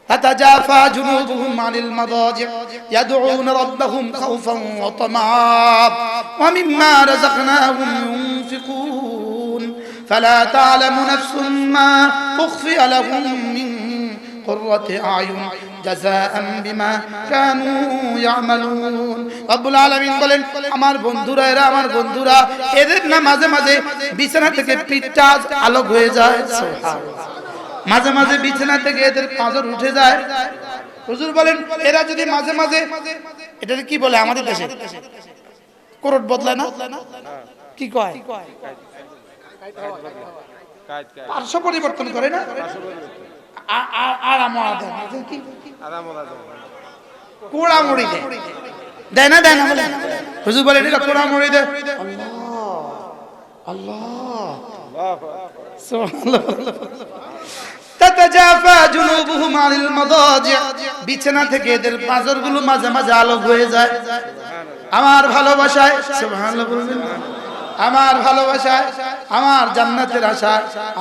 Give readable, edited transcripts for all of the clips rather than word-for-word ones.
تتجافى جنوبهم عن المضاجع يدعون ربهم خوفا وطمعا ومما رزقناهم ينفقون فلا تعلم نفس ما أخفي لهم من قرة أعين جزاء بما كانوا يعملون রব্বুল আলামিন বলেন আমার বন্ধুরা এরা আমার বন্ধুরা এদের না মাঝে মাঝে বিছানা থেকে পিঠটা আলোক হয়ে যায় সুবহানাল্লাহ মাঝে মাঝে বিছানা থেকে এদের পাঁজর উঠে যায় হুজুর বলেন এরা যদি মাঝে মাঝে এটা কি বলে আমাদের দেশে করট বদলায় না কি কয় পার্শ্ব পরিবর্তন করে না কোড়ামুড়ি দেয় না দেয় না বলে হুজুর বলেন এটা কোড়ামুড়ি দেয় আল্লাহ আল্লাহ সুবহানাল্লাহ তাতাজাফা জুনুবুহুম আনিল মাদাজি বিছানা থেকে এদের পাঁজরগুলো মাঝে মাঝে আলোক হয়ে যায় আমার ভালোবাসায় সুবহানাল্লাহ বলবেন আমার ভালোবাসায় আমার জান্নাতের আশা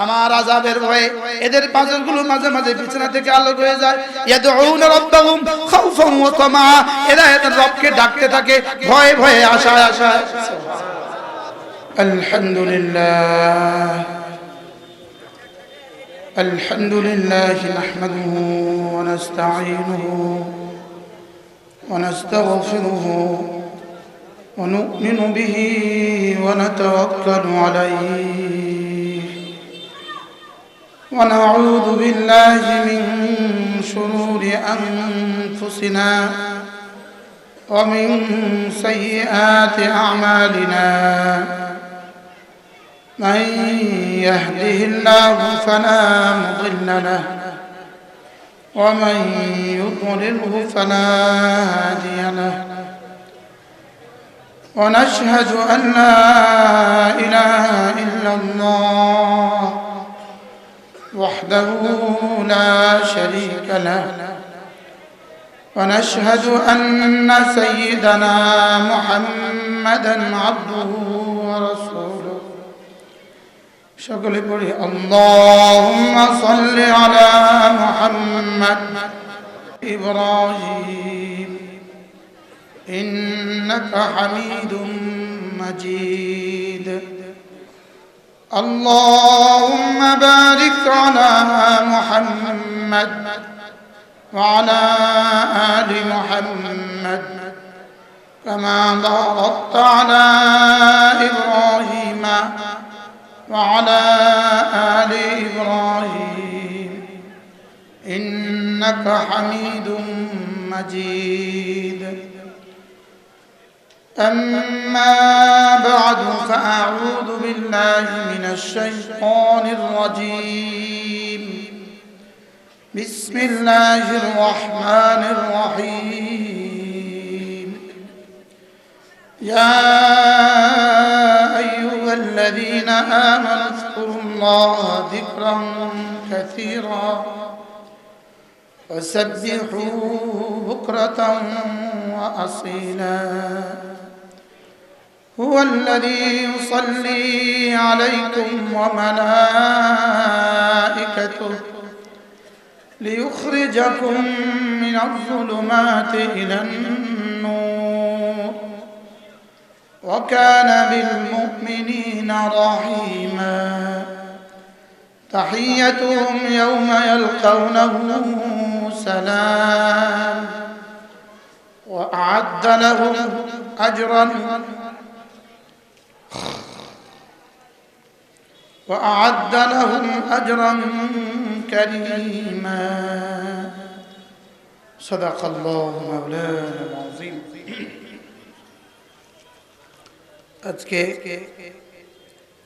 আমার আযাবের ভয়ে এদের পাঁজরগুলো মাঝে মাঝে বিছানা থেকে আলোক হয়ে যায় ইয়াদউনা রাব্বাহুম খাউফান ওয়া তামা এরা এদের রবকে ডাকতে থাকে ভয়ে ভয়ে আশায় আশায় আলহামদুলিল্লাহ الحمد لله نحمده ونستعينه ونستغفره ونؤمن به ونتوكل عليه ونعوذ بالله من شرور أنفسنا ومن سيئات أعمالنا من يهده الله فلا مضل له ومن يضلله فلا هادي له ونشهد أن لا إله إلا الله وحده لا شريك له ونشهد أن سيدنا محمدا عبده ورسوله شكل بري اللهم صل على محمد إبراهيم إنك حميد مجيد اللهم بارك على محمد وعلى آل محمد كما باركت على إبراهيم وعلى آل إبراهيم إنك حميد مجيد أما بعد فأعوذ بالله من الشيطان الرجيم بسم الله الرحمن الرحيم يا أيها الذين آمنوا اذكروا الله ذكرا كثيرا وسبحوه بكرة وأصيلا هو الذي يصلي عليكم وملائكته ليخرجكم من الظلمات إلى النور وكان بالمؤمنين رحيما تحيتهم يوم يلقونه سلام وأعد لهم أجرا كريما صدق الله مولانا العظيم আজকে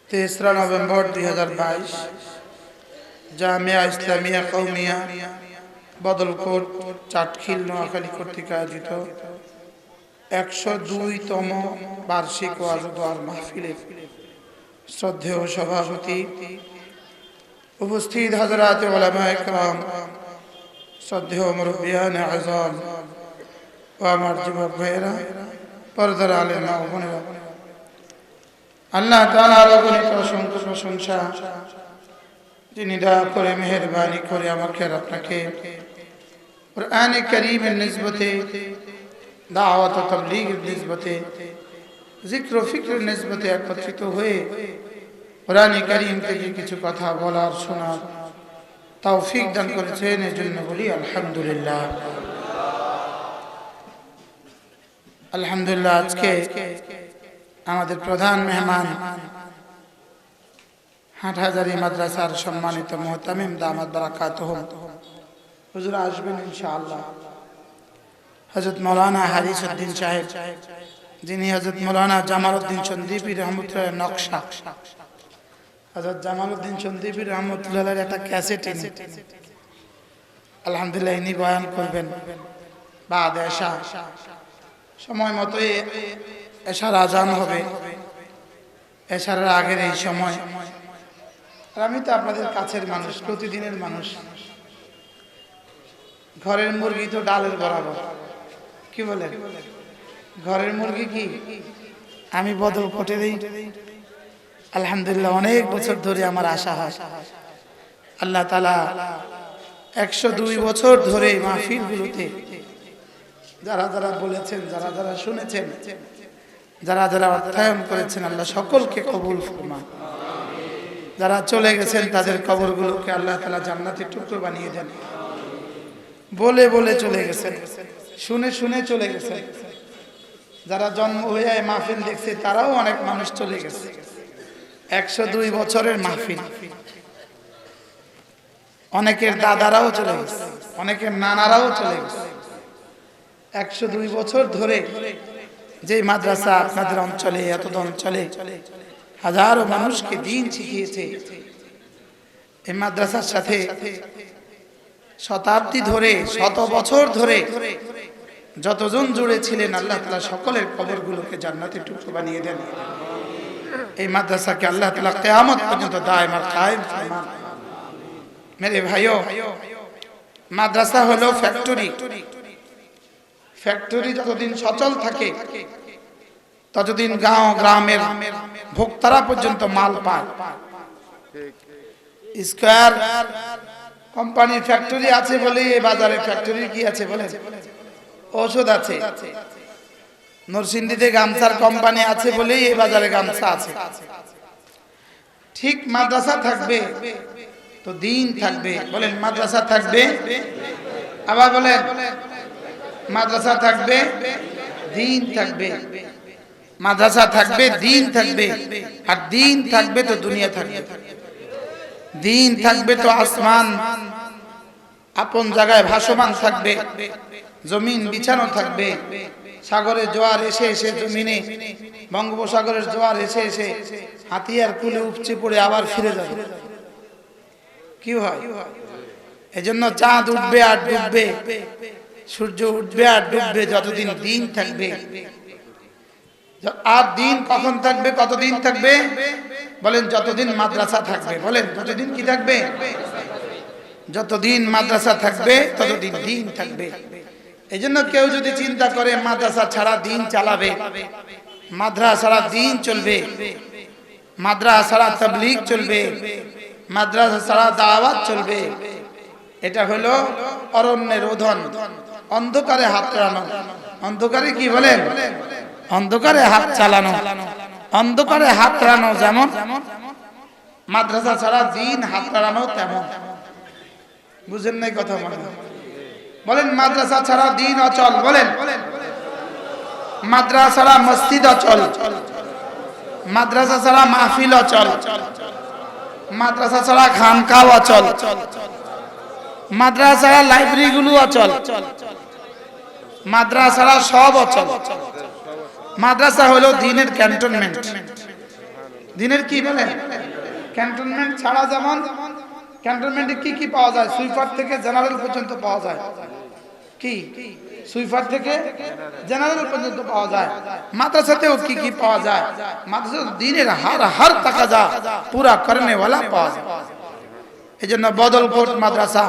3 নভেম্বর 2022 জামিয়া ইসলামিয়া কওমিয়া বদলকোট চাটখিল নোয়াখালী কর্তৃক আয়োজিত 102তম বার্ষিক ওয়াজ ও দোয়ার মাহফিলে শ্রদ্ধেয় সভাপতি উপস্থিত হযরত উলামায়ে কেরাম শ্রদ্ধেয় মুরব্বিয়ানে আযম ও আমার যুবক ভাইয়েরা পর্দার আলেমা ও বোনেরা আল্লাহ তাআলার অগণিত অসংখ্য প্রশংসা যিনি দয়া করে মেহেরবানি করে আমাকে আর আপনাকে कुरान करीम निस्बते दावत व तबलीग निस्बते जिक्र फिक्र निस्बते एकत्रित हुए कुरान करीम থেকে কিছু কথা বলার শোনার তৌফিক দান করেছেন এজন্য বলি আলহামদুলিল্লাহ। আলহামদুলিল্লাহ আজকে আমাদের প্রধান মেহমান হাটহাজারী মাদ্রাসার সম্মানিত মুহতামিম দামাত বারাকাতুহুম হুজুর আসবেন ইনশাআল্লাহ। হযরত মাওলানা হারিস উদ্দিন সাহেব যিনি হযরত মাওলানা জামালউদ্দিন সন্দীপী রহমতুল্লাহ নকশা হযরত জামালউদ্দিন সন্দীপী রহমতুল্লাহর একটা ক্যাসেট আলহামদুলিল্লাহ ইনি বয়ান করবেন বাদ এশা সময় মতো এশার আজান হবে। এশার আগের এই সময় আর আমি তো আপনাদের কাছের মানুষ, প্রতিদিনের মানুষ। ঘরের মুরগি তো ডালের বরাবর, কি বলে ঘরের মুরগি কি আমি বদল কোটে দিই। আলহামদুলিল্লাহ অনেক বছর ধরে আমার আশা হয় আল্লাহ তাআলা 102 বছর ধরে মাহফিলগুলোতে যারা যারা বলেছেন, যারা যারা শুনেছেন, যারা যারা অধ্যয়ন করেছেন আল্লাহ সকলকে কবুল ফরমান। যারা চলে গেছেন তাদের কবরগুলোকে আল্লাহ তাআলা জান্নাতের টুকরো বানিয়ে দেন। বলে বলে চলে গেছেন, শুনে শুনে চলে গেছেন। যারা জন্ম হয়ে মাহফিল দেখছে তারাও অনেক মানুষ চলে গেছে। 102 বছরের মাহফিল, অনেকের দাদারাও চলে গেছে, অনেকের নানারাও চলে গেছে। 102 বছর ধরে যে মাদ্রাসা আপনাদের অঞ্চলে, এত অঞ্চলে হাজারো মানুষকে দ্বীন শিখিয়েছে, এই মাদ্রাসার সাথে শতাব্দী ধরে, শত বছর ধরে যতজন জুড়ে ছিলেন আল্লাহ তাআলা সকলের কবরগুলোকে জান্নাতের টুকরো বানিয়ে দেন। এই মাদ্রাসাকে আল্লাহ তাআলা কিয়ামত পর্যন্ত দায়েম আর কায়েম ফরমান। মেরে ভাইও, মাদ্রাসা হলো ফ্যাক্টরি। ফ্যাক্টরি যতদিন সচল থাকে ততদিন গাঁও গ্রামের ভোক্তারা পর্যন্ত মাল পায়। স্কয়ার কোম্পানির ফ্যাক্টরি আছে বলে এই বাজারে ফ্যাক্টরি কি আছে বলে ঔষধ আছে। নরসিংদীতে গামছার কোম্পানি আছে বলেই এই বাজারে গামছা আছে। ঠিক মাদ্রাসা থাকবে তো দ্বীন থাকবে। বলেন মাদ্রাসা থাকবে, আবার বলেন মাদ্রাসা থাকবে, দ্বীন থাকবে। মাদ্রাসা থাকবে, দ্বীন থাকবে। আর দ্বীন থাকবে তো দুনিয়া থাকবে। দ্বীন থাকবে তো আসমান আপন জায়গায় ভাসমান থাকবে, জমিন বিছানো থাকবে। সাগরের জোয়ার এসে এসে জমিনে, বঙ্গোপসাগরের জোয়ার এসে এসে হাতিয়ার কুলে উপচে পড়ে আবার ফিরে যাবে। কি হয়? এজন্য চাঁদ উঠবে আর ডুববে, সূর্য উঠবে আর ডুববে যতদিন দ্বীন থাকবে। আর দ্বীন কখন থাকবে, কতদিন থাকবে? বলেন যতদিন মাদ্রাসা থাকবে। বলেন যতদিন কি থাকবে? যতদিন মাদ্রাসা থাকবে ততদিন দ্বীন থাকবে। এই জন্য কেউ যদি চিন্তা করে মাদ্রাসা ছাড়া দ্বীন চালাবে, মাদ্রাসা ছাড়া দ্বীন চলবে, মাদ্রাসা ছাড়া তাবলীগ চলবে, মাদ্রাসা ছাড়া দাওয়াত চলবে, এটা হলো অরণ্যের রোধন, অন্ধকারে হাত চালানো। অন্ধকারে কি বলেন? অন্ধকারে হাত চালানো। অন্ধকারে হাত চালানো যেমন মাদ্রাসা ছাড়া দ্বীন হাত চালানো তেমন। বুঝেন নাই কথা? বলেন মাদ্রাসা ছাড়া দ্বীন অচল। বলেন মাদ্রাসা ছাড়া মসজিদ অচল, মাদ্রাসা ছাড়া মাহফিল অচল, মাদ্রাসা ছাড়া খানকা অচল, মাদ্রাসা ছাড়া লাইব্রেরি গুলো অচল, মাদ্রাসা ছাড়া সব অচল। মাদ্রাসা হলো দ্বীনের ক্যান্টনমেন্ট। দ্বীনের কি বলে? ক্যান্টনমেন্ট ছাড়া যেমন ক্যান্টনমেন্টে কি কি পাওয়া যায়? সুইপার থেকে জেনারেল পর্যন্ত পাওয়া যায়। কি সুইপার থেকে জেনারেল পর্যন্ত পাওয়া যায়। মাদ্রাসাতেও কি কি পাওয়া যায়? মাদ্রাসা দ্বীনের হর তাকাজা পুরা করনে वाला পাওয়া যায়। এজন্য বদলকোট মাদ্রাসা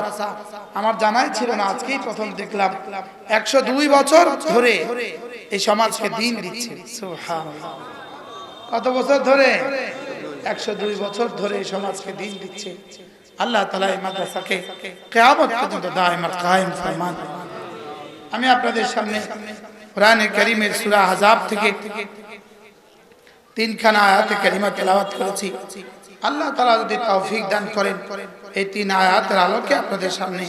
আমার জানাই ছিল না, আজকেই প্রথম দেখলাম। 102 বছর ধরে এই সমাজকে দ্বীন দিচ্ছে। সুবহানাল্লাহ। কত বছর ধরে? 102 বছর ধরে এই সমাজকে দ্বীন দিচ্ছে। আল্লাহ তাআলা এই মাদ্রাসাকে কিয়ামত পর্যন্ত দায়েম আর কায়েম ফরমান। আমি আপনাদের সামনে কোরআনে কারীমের সূরা আহজাব থেকে 3খানা আয়াতে কারিমা তেলাওয়াত করেছি। আল্লাহ তাআলা যদি তৌফিক দান করেন এই 3 আয়াতের আলোকে আপনাদের সামনে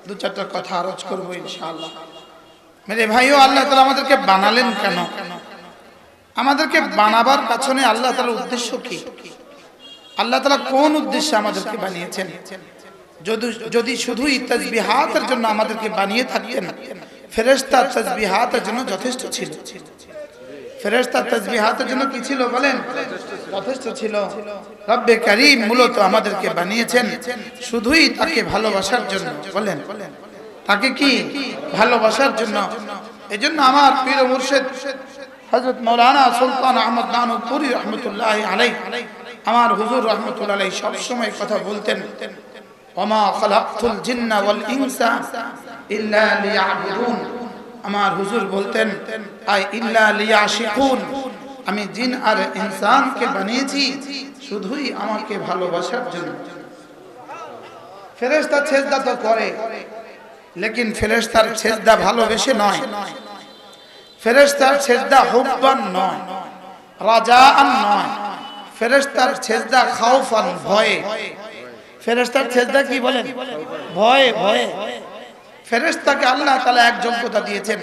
2-4টা কথা আরজ করব ইনশাআল্লাহ। মেরে ভাইও, আল্লাহ তাআলা আমাদেরকে বানালেন কেন? আমাদেরকে বানাবার পেছনে আল্লাহ তাআলার উদ্দেশ্য কি? আল্লাহ তাআলা কোন উদ্দেশ্যে আমাদেরকে বানিয়েছেন? যদি শুধুই তাসবিহাতের জন্য আমাদেরকে বানিয়ে থাকতেন, ফেরেশতা তাসবিহাতের জন্য যথেষ্ট ছিল। ফেরেশতা তাসবিহাতের জন্য কি ছিল বলেন? যথেষ্ট ছিল। রব্বে কারীম মূলত আমাদেরকে বানিয়েছেন শুধুই তাকে ভালোবাসার জন্য। বলেন, তাকে কি ভালোবাসার জন্য। এজন্য আমার পীর ও মুর্শিদ হযরত মাওলানা সুলতান আহমদ নানুপুরী রাহমাতুল্লাহি আলাইহি, আমার হুজুর রাহমাতুল্লাহি আলাইহি সব সময় কথা বলতেন, ওমা খালাকতুল জিন্না ওয়াল ইনসা ইল্লা লিয়াবুদুন। আমার হুজুর বলতেন, আই ইল্লা লিয়াশিকুন, আমি জিন আর ইনসানকে বানিয়েছি শুধুই আমাকে ভালোবাসার জন্য। ফেরেশতা সেজদা তো করে, লেকিন ফেরেশতার সেজদা ভালোবেসে নয়, ফেরেশতার সেজদা হুব্বান নয়, রাজাআন নয়, ফেরেশতার সেজদা খাউফান, ভয়ে। ফেরেশতার সেজদা কি বলেন? ভয়ে ভয়ে। ফেরেশতাকে আল্লাহ তাআলা এক যোগ্যতা দিয়েছেন,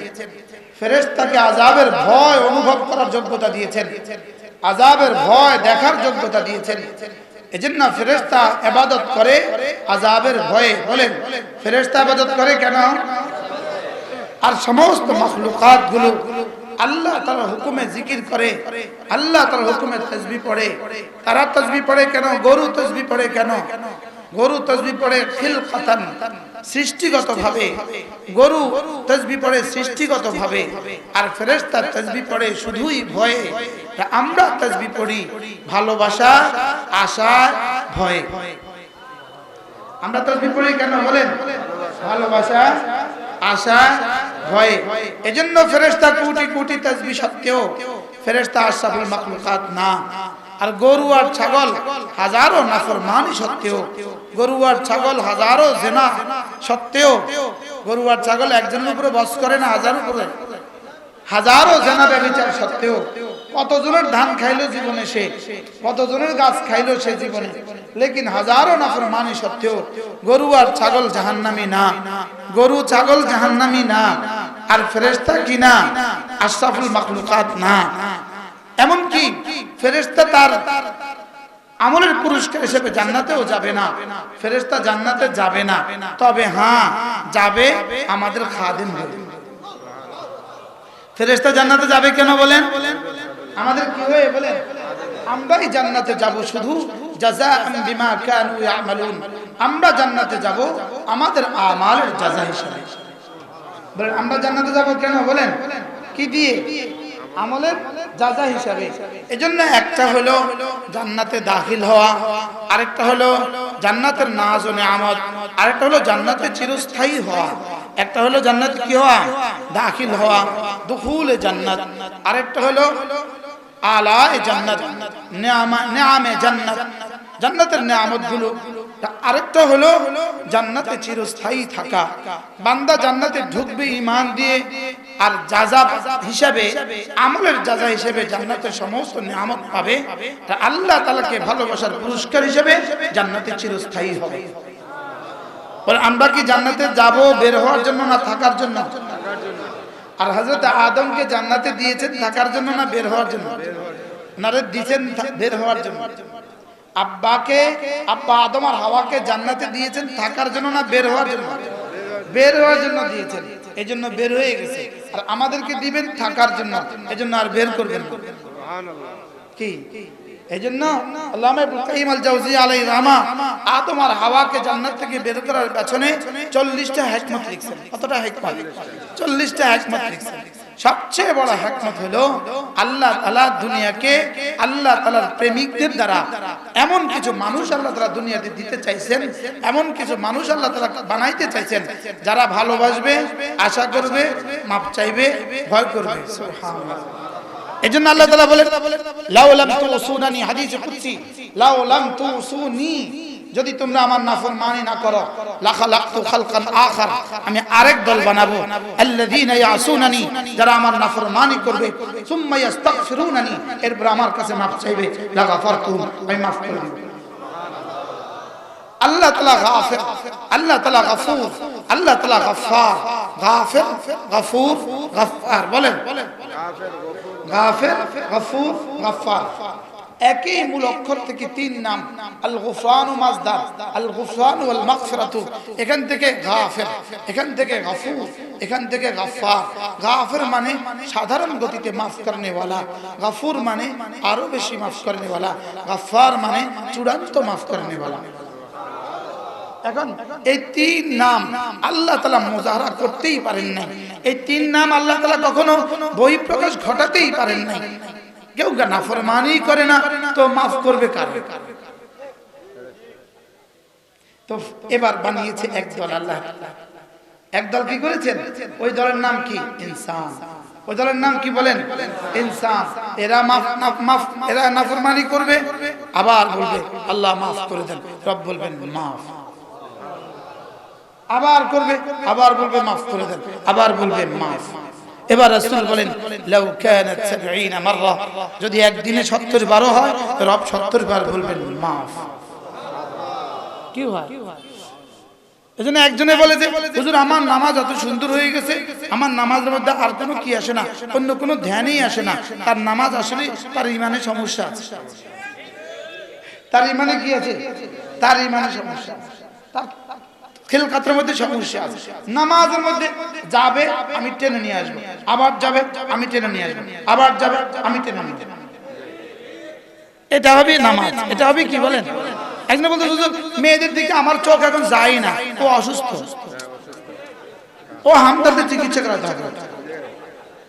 ফেরেশতাকে আযাবের ভয় অনুভব করার যোগ্যতা দিয়েছেন, আযাবের ভয় দেখার যোগ্যতা দিয়েছেন। এজন্য ফেরেশতা ইবাদত করে আযাবের ভয়ে। বলেন, ফেরেশতা ইবাদত করে কেন? আর সমস্ত মাখলুকাত গুলো আল্লাহ তাআলার হুকুমে জিকির করে, আল্লাহ তাআলার হুকুমে তাসবিহ পড়ে। তারা তাসবিহ পড়ে কেন? গরু তাসবিহ পড়ে কেন? গরু তাসবিহ পড়ে খিলকাতান, সৃষ্টিগতভাবে। গরু তাসবিহ পড়ে সৃষ্টিগতভাবে, আর ফেরেশতা তাসবিহ পড়ে শুধুই ভয়ে। আমরা তাসবিহ পড়ি ভালোবাসা, আশা, ভয়। আমরা তাসবিহ পড়ি কেন বলেন? ভালোবাসা, আশা, ভয়। এজন্য ফেরেশতা কোটি কোটি তাসবিহ সত্ত্বেও ফেরেশতা আশরাফুল মাখলুকাত না। আর গরু আর ছাগল হাজারো নাফরমানি সত্ত্বেও, গরু আর ছাগল হাজারো জিনা সত্ত্বেও, গরু আর ছাগল একজনের উপরে বস করে না, হাজারো উপরে, হাজারো জিনা ব্যভিচার সত্ত্বেও, কতজনের ধান খাইলো জীবনে সে, কতজনের গাছ খাইলো সে জীবনে, লেকিন হাজারো নাফরমানি সত্ত্বেও গরু আর ছাগল জাহান্নামী না, গরু ছাগল জাহান্নামী না। আর ফেরেশতা কি না? আশরাফুল মাখলুকাত না। এমন কি ফেরেশতা তার আমলের পুরস্কার হিসেবে জান্নাতেও যাবে না। ফেরেশতা জান্নাতে যাবে না, তবে হ্যাঁ যাবে আমাদের খাদিম হয়ে। ফেরেশতা জান্নাতে যাবে কেন বলেন? আমাদের কি হয়ে বলেন? আমরাই জান্নাতে যাব শুধু জাযাআন বিমা কানু ইয়ামালুন। আমরা জান্নাতে যাব আমাদের আমালের জাযা হিসেবে। বলেন, আমরা জান্নাতে যাব কেন বলেন? কি দিয়ে? আমলের জাযা হিসাবে। এজন্য একটা হলো জান্নাতে দাখিল হওয়া, আরেকটা হলো জান্নাতের নাজ ও নিয়ামত, আরেকটা হলো জান্নাতে চিরস্থায়ী হওয়া। একটা হলো জান্নাতে কি হওয়া? দাখিল হওয়া, দুখুলে জান্নাত। আরেকটা হলো আলায়ে জান্নাত, নিয়ামে জান্নাত, জান্নাতের নিয়ামতগুলো। আরেকটা হলো জান্নাতে চিরস্থায়ী থাকা। বান্দা জান্নাতে ঢুকবে ঈমান দিয়ে, আর জাযা হিসাবে, আমলের জাযা হিসেবে জান্নাতের সমস্ত নিয়ামত পাবে। আল্লাহ তাআলাকে ভালোবাসার পুরস্কার হিসেবে জান্নাতে চিরস্থায়ী হবে। বলে, আমরা কি জান্নাতে যাব বের হওয়ার জন্য না থাকার জন্য? আর হযরত আদমকে জান্নাতে দিয়েছেন থাকার জন্য না বের হওয়ার জন্য? নারে দিয়েছেন বের হওয়ার জন্য। আব্বা আদম আর হাওয়াকে জান্নাতে দিয়েছেন থাকার জন্য না বের হওয়ার জন্য? বের হওয়ার জন্য দিয়েছেন, এজন্য বের হয়ে গেছে। আর আমাদেরকে দিবেন থাকার জন্য, এজন্য আর বের করবেন না। সুবহানাল্লাহ। কি এজন্য আল্লামা ইবনে কাইয়িম আল জাওজিয়া আলাইহিস রাহমা আদম আর হাওয়াকে জান্নাত থেকে বের করার পেছনে 40টা হিকমত লিখছেন। কতটা হিকমত? 40টা হিকমত লিখছেন। সবচেয়ে বড় হিকমত হলো আল্লাহ তাআলা দুনিয়াকে আল্লাহ তাআলার প্রেমিকদের দ্বারা এমন কিছু মানুষ আল্লাহ তাআলা দুনিয়াতে দিতে চাইছেন, এমন কিছু মানুষ আল্লাহ তাআলা বানাইতে চাইছেন যারা ভালোবাসবে, আশা করবে, মাপ চাইবে, ভয় করবে। সুবহানাল্লাহ। এজন্য আল্লাহ তাআলা বলেন, লাউ লাম তুসুনানি, হাদিসে কুদসি, লাউ লাম তুসুনি যদি তোমরা আমার নাফরমানি না করো লাখালাকতু খালকান আখার, আমি আরেক দল বানাবো, আল্লাযীনা ইয়াসুনানি, যারা আমার নাফরমানি করবে, সুম্মা ইস্তাগফিরুনানি, এরপর আমার কাছে মাফ চাইবে, লাগাফারতুহুম, আমি মাফ করে দেব। আল্লাহ তাআলা গাফির, আল্লাহ তাআলা গফুর, আল্লাহ তাআলা গফফার। গাফির, গফুর, গফফার বলেন। গাফির, গফুর, গফফার একই মূল অক্ষর থেকে তিন নাম। আল গুফরান ও মাজদার, আল গুফরান ওয়াল মাগফিরাতু, এখান থেকে গাফির, এখান থেকে গফুর, এখান থেকে গফফার। গাফির মানে সাধারণ গতিতে মাফ করনে वाला, গফুর মানে আরো বেশি মাফ করনে वाला, গফফার মানে চূড়ান্ত মাফ করনে वाला। এখন এই তিন নাম আল্লাহ তাআলা মুজাহারা করতেই পারেন নাই। এই তিন নাম আল্লাহ তাআলা কখনো বহিঃপ্রকাশ ঘটাতেই পারেন নাই। কেউ নাফরমানি করে না তো মাফ করবে কারে? তো এবার বানিয়েছে একদল আল্লাহ, একদল কি করেছেন? ওই দলের নাম কি? ইনসান। ওই দলের নাম কি বলেন? ইনসান। এরা এরা নাফরমানি করবে, আবার বলবে আল্লাহ মাফ করে দেন, রব বলবেন মাফ, আবার করবে, আবার বলবে মাফ করে দেন, আবার বলবে মাফ। এবার রাসূল বলেন লাউ কানাত 70 মাররা, যদি একদিনে 70 বার হয় রব 70 বার বলবেন মাফ। কি হয়? এজন্য একজনে বলে যে হুজুর আমার নামাজ এত সুন্দর হয়ে গেছে, আমার নামাজের মধ্যে আর কোনো কি আসে না, অন্য কোনো ধ্যানই আসে না, তার নামাজ আসলে তার ঈমানে সমস্যা আছে। তার ঈমানে কি আছে? তার ঈমানে সমস্যা, তার খেলকাতের মধ্যে সমস্যা আছে। নামাজের মধ্যে যাবে আমি টেনে নিয়ে আসবো, আবার যাবে আমি টেনে নিয়ে আসবো, আবার যাবে আমি টেনে নিয়ে আসবো, এটা হবে নামাজ। এটা হবে কি বলেন? একজন বলতে হুজুর মেয়েদের দিকে আমার চোখ এখন যায় না, ও অসুস্থ, ও হামদর্দের চিকিৎসা করাতে হবে।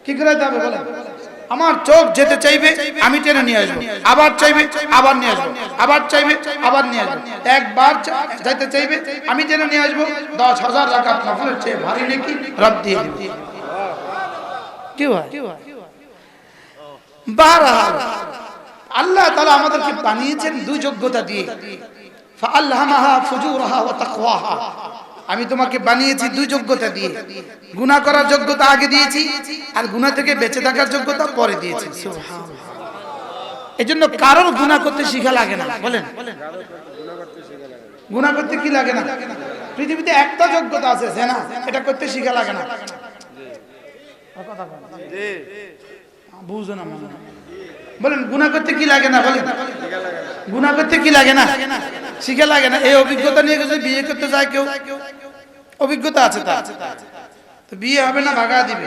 কি করাতে হবে বলেন? আমার চোখ যেতে চাইবে আমি টেনে নিয়ে আসবো, আবার চাইবে আবার নিয়ে আসবো, আবার চাইবে আবার নিয়ে আসবো, একবার যাইতে চাইবে আমি টেনে নিয়ে আসবো। 10,000 রাকাত নফলের চেয়ে ভারী নেকি রব দিয়ে দিবে। কি হয়? বারহাল আল্লাহ তাআলা আমাদেরকে বানিয়েছেন দুই যোগ্যতা দিয়ে, ফাআলহামাহা ফুজুরাহা ওয়া তাকওয়াহা। আমি তোমাকে বানিয়েছি দুই যোগ্যতা দিয়ে, গুনাহ করার যোগ্যতা আগে দিয়েছি আর গুনাহ থেকে বেঁচে থাকার যোগ্যতা পরে দিয়েছি। সুবহানাল্লাহ। এজন্য কারোর গুনাহ করতে শিখা লাগে না বলেন। গুনাহ করতে কি লাগে না? পৃথিবীতে একটা যোগ্যতা আছে জেনা, এটা করতে শিখা লাগে না। জি বুঝুন না বলেন, গুনাহ করতে কি লাগে না বলেন? গুনাহ করতে কি লাগে না? শিখা লাগে না। এই অভিজ্ঞতা নিয়ে যদি বিয়ে করতে যায় কেউ, অভিজ্ঞতা আছে তার, তো বিয়ে হবে না ভাগা দিবে।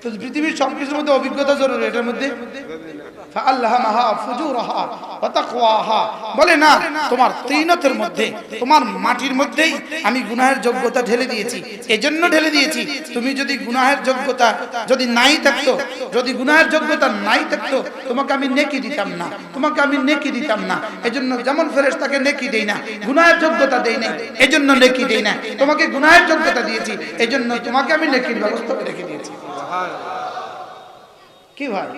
তো পৃথিবীর সবকিছুর মধ্যে অভিজ্ঞতা জরুরি, এটার মধ্যে ফাআলহামাহা ফুজুরাহা ওয়া তাকওয়াহা বলে না, তোমার তিনতের মধ্যে, তোমার মাটির মধ্যেই আমি গুনাহের যোগ্যতা ঢেলে দিয়েছি। এজন্য ঢেলে দিয়েছি, তুমি যদি গুনাহের যোগ্যতা যদি নাই থাকতো, যদি গুনাহের যোগ্যতা নাই থাকতো তোমাকে আমি নেকি দিতাম না, তোমাকে আমি নেকি দিতাম না। এজন্য যেমন ফেরেশতাকে নেকি দেই না, গুনাহের যোগ্যতা দেই না, এজন্য নেকি দেই না। তোমাকে গুনাহের যোগ্যতা দিয়েছি, এজন্য তোমাকে আমি নেকির ব্যবস্থা করে রেখে দিয়েছি। কি ভাই?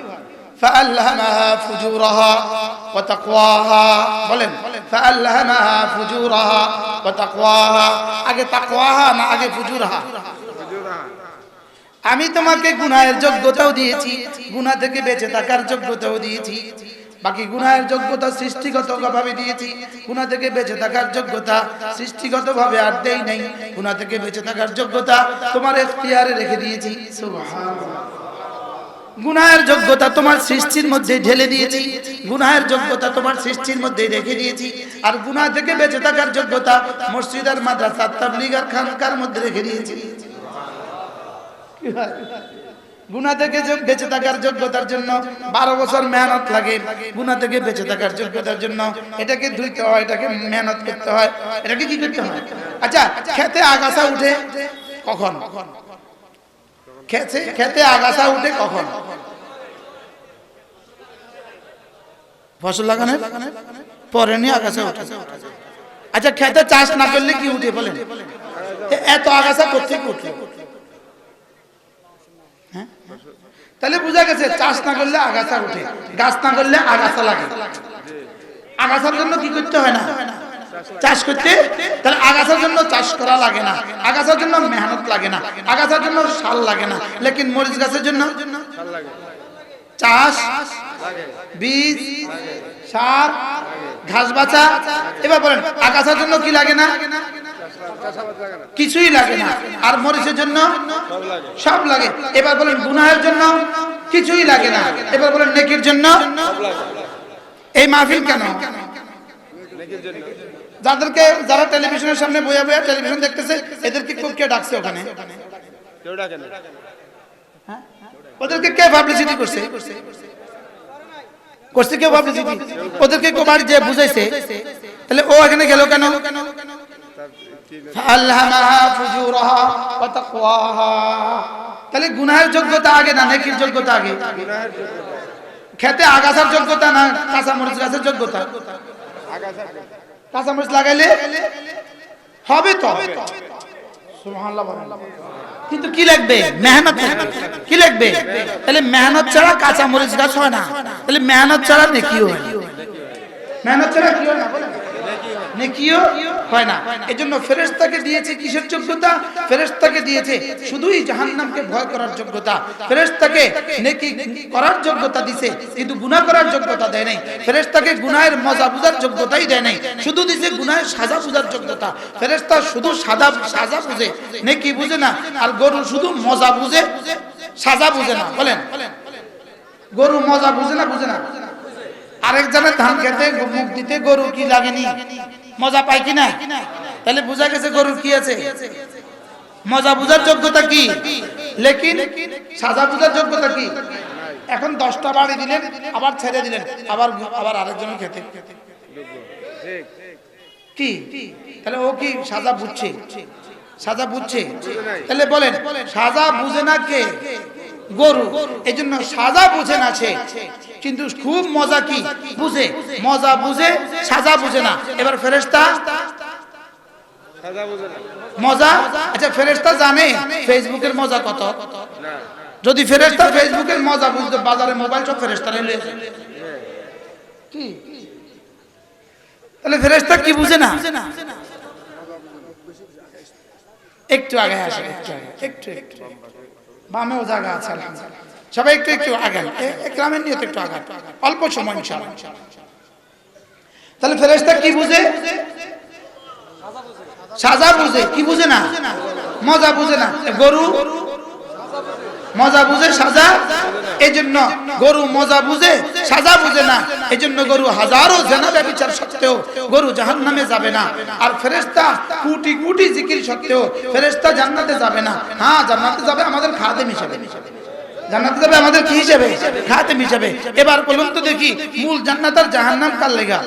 فألهمها فجورها وتقواها বলেন, فألهمها فجورها وتقواها। আগে তাকওয়াহা না আগে ফুজুরহা? আমি তোমাকে গুনাহের যোগ্যতাও দিয়েছি, গুনাহ থেকে বেঁচে থাকার যোগ্যতাও দিয়েছি। বাকি গুনাহের যোগ্যতা সৃষ্টিগতভাবে দিয়েছি, গুনাহ থেকে বেঁচে থাকার যোগ্যতা সৃষ্টিগতভাবে আর দেই নাই। গুনাহ থেকে বেঁচে থাকার যোগ্যতা তোমার ইখতিয়ারে রেখে দিয়েছি। সুবহানাল্লাহ। গুনাহের যোগ্যতা তোমার সৃষ্টির মধ্যে ঢেলে দিয়েছি, গুনাহের যোগ্যতা তোমার সৃষ্টির মধ্যে রেখে দিয়েছি। আর গুনাহ থেকে বেঁচে থাকার যোগ্যতা মসজিদ আর মাদ্রাসা তাবলীগ আর খানকার মধ্যে রেখে দিয়েছি। গুনাহ থেকে বেঁচে থাকার যোগ্যতার জন্য 12 বছর মেহনত লাগে। গুনাহ থেকে বেঁচে থাকার যোগ্যতার জন্য এটাকে ধুইতে হয়, এটাকে মেহনত করতে হয়, এটাকে কি করতে হয়? আচ্ছা, খেতে আগাছা উঠে কখন? খেতে আগাছা উঠে কখন? ফসল লাগানোর পরে নিয়ে আগাছা উঠে। আচ্ছা, খেতে চাষ না করলে কি উঠে বলেন? এত আগাছা করতে কি উঠলো? হ্যাঁ, তাহলে বোঝা গেছে চাষ না করলে আগাছা উঠে, গাছ না করলে আগাছা লাগে। আগাছার জন্য কি করতে হয় না? চাষ করতে। তাহলে আগাছার জন্য চাষ করা লাগে না, আগাছার জন্য মেহনত লাগে না, আগাছার জন্য সার লাগে না, লেকিন মরিচ গাছের জন্য চাষ, বীজ, সার, ঘাস বাছা। এবার বলেন আগাছার জন্য কি লাগে না? কিছুই লাগে না। আর মরিচের জন্য সব লাগে। এবার বলেন গুনাহের জন্য কিছুই লাগে না। এবার বলেন নেকির জন্য। এই মাহফিল কেন? যাদেরকে, যারা টেলিভিশনের সামনে বইয়া বইয়া টেলিভিশন দেখতেছে, এদেরকে কে ডাকছে ওখানে? কেউ ডাকে না। ওদেরকে কে পাবলিসিটি করছে? করছে কেউ পাবলিসিটি? ওদেরকে কেউ বাড়ি যে বুঝাইছে? তাহলে ও এখানে গেল কেন? তাহলে গুনাহের যোগ্যতা আগে না নেকির যোগ্যতা আগে? খেতে আগাছার যোগ্যতা না কাঁচা মরিচ গাছের যোগ্যতা? কাঁচা মরিচ লাগাইলে হবে তো, সুবহানাল্লাহ। কিন্তু কি লাগবে? মেহনত। কি লাগবে? তাহলে মেহনত ছাড়া কাঁচা মরিচ গাছ হয় না। তাহলে মেহনত ছাড়া নেকিও হয় না। মেহনত ছাড়া কি হয় না? নেকিও হয় না। এজন্য ফেরেশতাকে দিয়েছে কিসের যোগ্যতা? ফেরেশতাকে দিয়েছে শুধুই জাহান্নামকে ভয় করার যোগ্যতা। ফেরেশতাকে নেকি করার যোগ্যতা দিয়েছে, কিন্তু গুনাহ করার যোগ্যতা দেয় নাই। ফেরেশতাকে গুনাহের মজা বুঝার যোগ্যতাই দেয় নাই, শুধু দিয়েছে গুনাহের সাজা বুঝার যোগ্যতা। ফেরেশতা শুধু সাজা বুঝে, নেকি বুঝে না। আর গরু শুধু মজা বুঝে, সাজা বুঝে না। বলেন গরু মজা বুঝে না? বুঝে না। আরেকজনের ধান খেতে মুখ দিতে গরু কি লাগেনি? মজা পায় কিনা? তাহলে বোঝা গেছে গরুর কি আছে? মজা বুঝার যোগ্যতা কি, লেকিন সাজা বুঝার যোগ্যতা কি? এখন 10টা বাড়ি দিলেন, আবার ছেড়ে দিলেন, আবার আরেকজনের খেতে কি? তাহলে ও কি সাজা বুঝছে? সাজা বুঝছে? তাহলে বলেন সাজা বুঝে না কে? গরু। এই জন্য সাজা বুঝে না সে, কিন্তু খুব মজা কি বুঝে? মজা বুঝে, সাজা বুঝে না। এবার ফেরেশতা মজা, আচ্ছা ফেরেশতা জানে ফেসবুকের মজা কত? যদি ফেরেশতা ফেসবুকের মজা বুঝতো, বাজারে মোবাইল সব ফেরেশতা নিয়ে কি? তাহলে ফেরেশতা কি বুঝে না? একটু আগে আসে, একটু বামেও জায়গা আছে, সবাই একটু আগান, একরামের নিয়ত একটু আগান, অল্প সময় ইনশাআল্লাহ। তাহলে ফেরেশতা কি বুঝে? সাজা বুঝে। কি বুঝে না? মজা বুঝে না। গরু মজা বুঝে, সাজা। এজন্য গরু মজা বুঝে, সাজা বুঝে না। এজন্য গরু হাজারো জেনা ব্যভিচার সত্ত্বেও গরু জাহান্নামে যাবে না। আর ফেরেশতা কোটি কোটি জিকির সত্ত্বেও ফেরেশতা জান্নাতে যাবে না। হ্যাঁ, জান্নাতে যাবে আমাদের খাদেম হিসেবে। জান্নাতে যাবে আমাদের কি হিসেবে? খাদেম হিসেবে। এবার বলুন তো দেখি, মূল জান্নাত আর জাহান্নাম কার লেগা?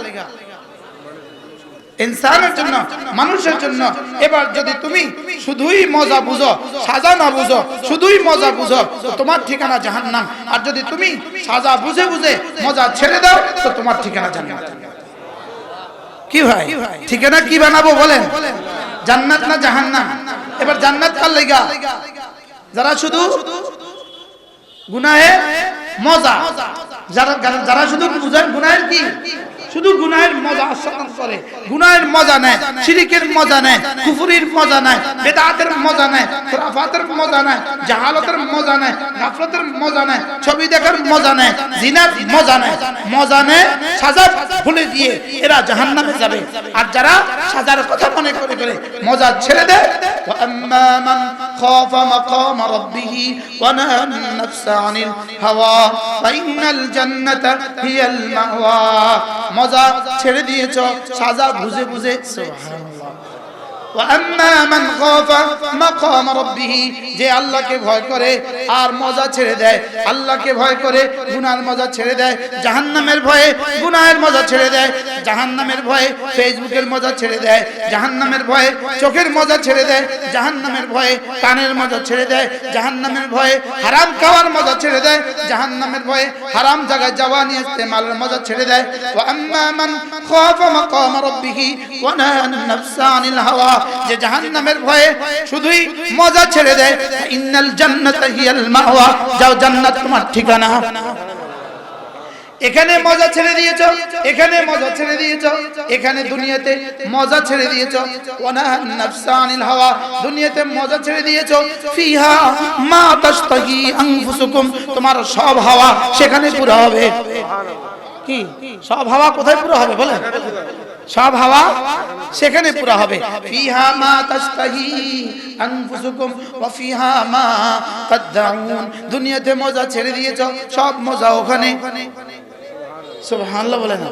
ইনসানের জন্য, মানুষের জন্য। এবার যদি তুমি শুধুই মজা বুঝো, সাজা না বুঝো, শুধুই মজা বুঝো, তো তোমার ঠিকানা জাহান্নাম। আর যদি তুমি সাজা বুঝে বুঝে মজা ছেড়ে দাও, তো তোমার ঠিকানা জান্নাত। কি ভাই, ঠিকানা কি বানাবো বলেন? জান্নাত না জাহান্নাম? এবার জান্নাত কার লেগা? যারা শুধু গুনাহে মজা, যারা শুধু বুঝেন গুনাহের কি, শুধু গুনাহের মজা আস্বাদন করে, গুনাহের মজা নেয়, শিরকের মজা নেয়, কুফরির মজা নেয়, বেদাতের মজা নেয়, খুরাফাতের মজা নেয়, জাহালতের মজা নেয়, গাফলতের মজা নেয়, ছবি দেখার মজা নেয়, জিনার মজা নেয়, মজা নেয়, সাজা ভুলে দিয়ে এরা জাহান্নামে যাবে। আর যারা সাজার কথা মনে করে করে মজা ছেড়ে দেয়, ওয়া আম্মা মান খাফা মাকাম রাব্বিহি ওয়া নাহা আন-নাফসা আনিল হাওয়া ফাইনাল জান্নাতা হিয়াল মাওয়া। মজা ছেড়ে দিয়েছো, সাজা বুঝে বুঝে। সুবহানাল্লাহ। ওয়া আম্মা মান খাফা মাকাম রাব্বিহি, যে আল্লাহকে ভয় করে আর মজা ছেড়ে দেয়, আল্লাহকে ভয় করে গুনাহের মজা ছেড়ে দেয়, জাহান্নামের ভয়ে গুনাহের মজা ছেড়ে দেয়, জাহান্নামের ভয়ে ফেসবুকের মজা ছেড়ে দেয়, জাহান্নামের ভয়ে চোখের মজা ছেড়ে দেয়, জাহান্নামের ভয়ে কানের মজা ছেড়ে দেয়, জাহান্নামের ভয়ে হারাম খাওয়ার মজা ছেড়ে দেয়, জাহান্নামের ভয়ে হারাম জায়গায় যাওয়া নিয়ে ইস্তেমালের মজা ছেড়ে দেয়। ওয়া আম্মা মান খাফা মাকাম রাব্বিহি ওয়া নাহা আন-নাফসা আনিল হাওয়া, যে জাহান্নামের ভয়ে শুধুই মজা ছেড়ে দেয়, ইন্নাল জান্নাতা হিয়াল মাওয়া, যাও জান্নাত তোমার ঠিকানা। এখানে মজা ছেড়ে দিয়েছো, এখানে মজা ছেড়ে দিয়েছো, এখানে দুনিয়াতে মজা ছেড়ে দিয়েছো। ওয়ানাহান নাফসা আনিল হাওয়া, দুনিয়াতে মজা ছেড়ে দিয়েছো। ফিহা মা তাশতাহি আনফুসুকুম, তোমার সব হাওয়া সেখানে পুরো হবে। কি সব হাওয়া কোথায় পুরো হবে বলেন? সব হাওয়া সেখানে পুরো হবে। ফিহা মা তাশতাহি আনফুসুকুম ওয়া ফিহা মা তাদউন, দুনিয়াতে মজা ছেড়ে দিয়েছো, সব মজা ওখানে। সুবহানাল্লাহ বলেন।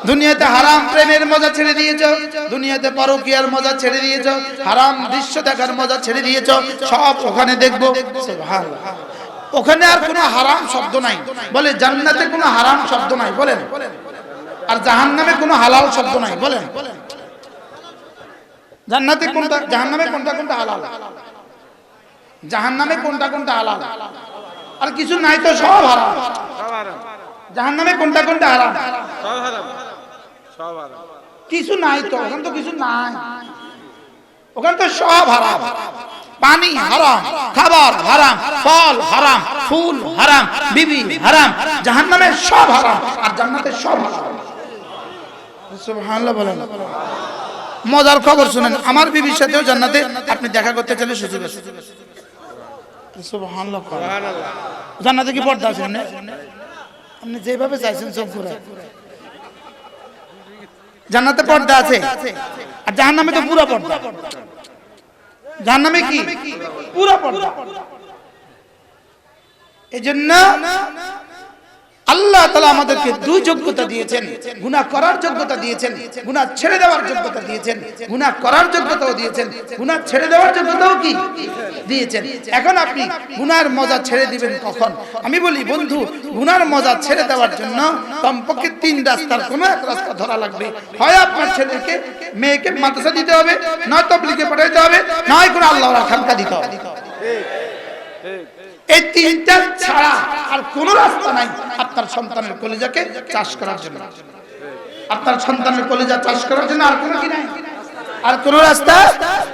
দুনিয়াতে হারাম প্রেমের মজা ছেড়ে দিয়েছো, দুনিয়াতে পরকীয়ার মজা ছেড়ে দিয়েছো, হারাম দৃশ্য দেখার মজা ছেড়ে দিয়েছো, সব ওখানে দেখবো। সুবহানাল্লাহ। ওখানে আর কোনো হারাম শব্দ নাই। বলে জান্নাতে কোনো হারাম শব্দ নাই বলেন, আর জাহান্নামে কোনো হালাল শব্দ নাই বলেন। জান্নাতে কোনটা, জাহান্নামে কোনটা কোনটা হালাল, জাহান্নামে কোনটা কোনটা হালাল, আর কিছু নাই তো সব হারাম। জাহান্নামে কোনটা কোনটা হারাম, সব হারাম, সব হারাম। কিছু নাই তো, ওখানে তো কিছু নাই, ওখানে তো সব হারাম। পানি হারাম, খাবার হারাম, ফল হারাম, ফুল হারাম, বিবি হারাম। জাহান্নামে সব হারাম, আর জান্নাতে সব হারাম। সুবহানাল্লাহ বলেন। মজার খবর শুনেন, আমার বিবির সাথেও জান্নাতে আপনি দেখা করতে চাইলে সুযোগ আছে। সুবহানাল্লাহ। জান্নাতে কি পর্দা আছে না? আপনি যেভাবে চাইছেন সব পুরো। জান্নাতে পর্দা আছে, আর জাহান্নামে তো পুরো পর্দা। জাহান্নামে কি পুরো পর্দা। এজন্য আল্লাহ তাআলা আমাদেরকে দুই যোগ্যতা দিয়েছেন, গুনাহ করার যোগ্যতা দিয়েছেন, গুনাহ ছেড়ে দেওয়ার যোগ্যতা দিয়েছেন। গুনাহ করার যোগ্যতাও দিয়েছেন, গুনাহ ছেড়ে দেওয়ার যোগ্যতাও কি দিয়েছেন। এখন আপনি গুনাহর মজা ছেড়ে দিবেন কখন? আমি বলি বন্ধু, গুনাহর মজা ছেড়ে দেওয়ার জন্য কমপক্ষে 3 রাস্তার কোনো এক রাস্তা ধরা লাগবে। হয় আপনার ছেলেকে মেয়েকে মাদ্রাসা দিতে হবে, নয় তাবলীগে পাঠাইতে হবে, নয় কোনো আল্লাহর খানকা দিতে হবে। এই তিনটা ছাড়া আর কোন রাস্তা নাই আপনার সন্তানের কলিজাকে চাষ করার জন্য। আপনার সন্তানের কলিজা চাষ করার জন্য আর কোনো কি নাই, আর কোন রাস্তা,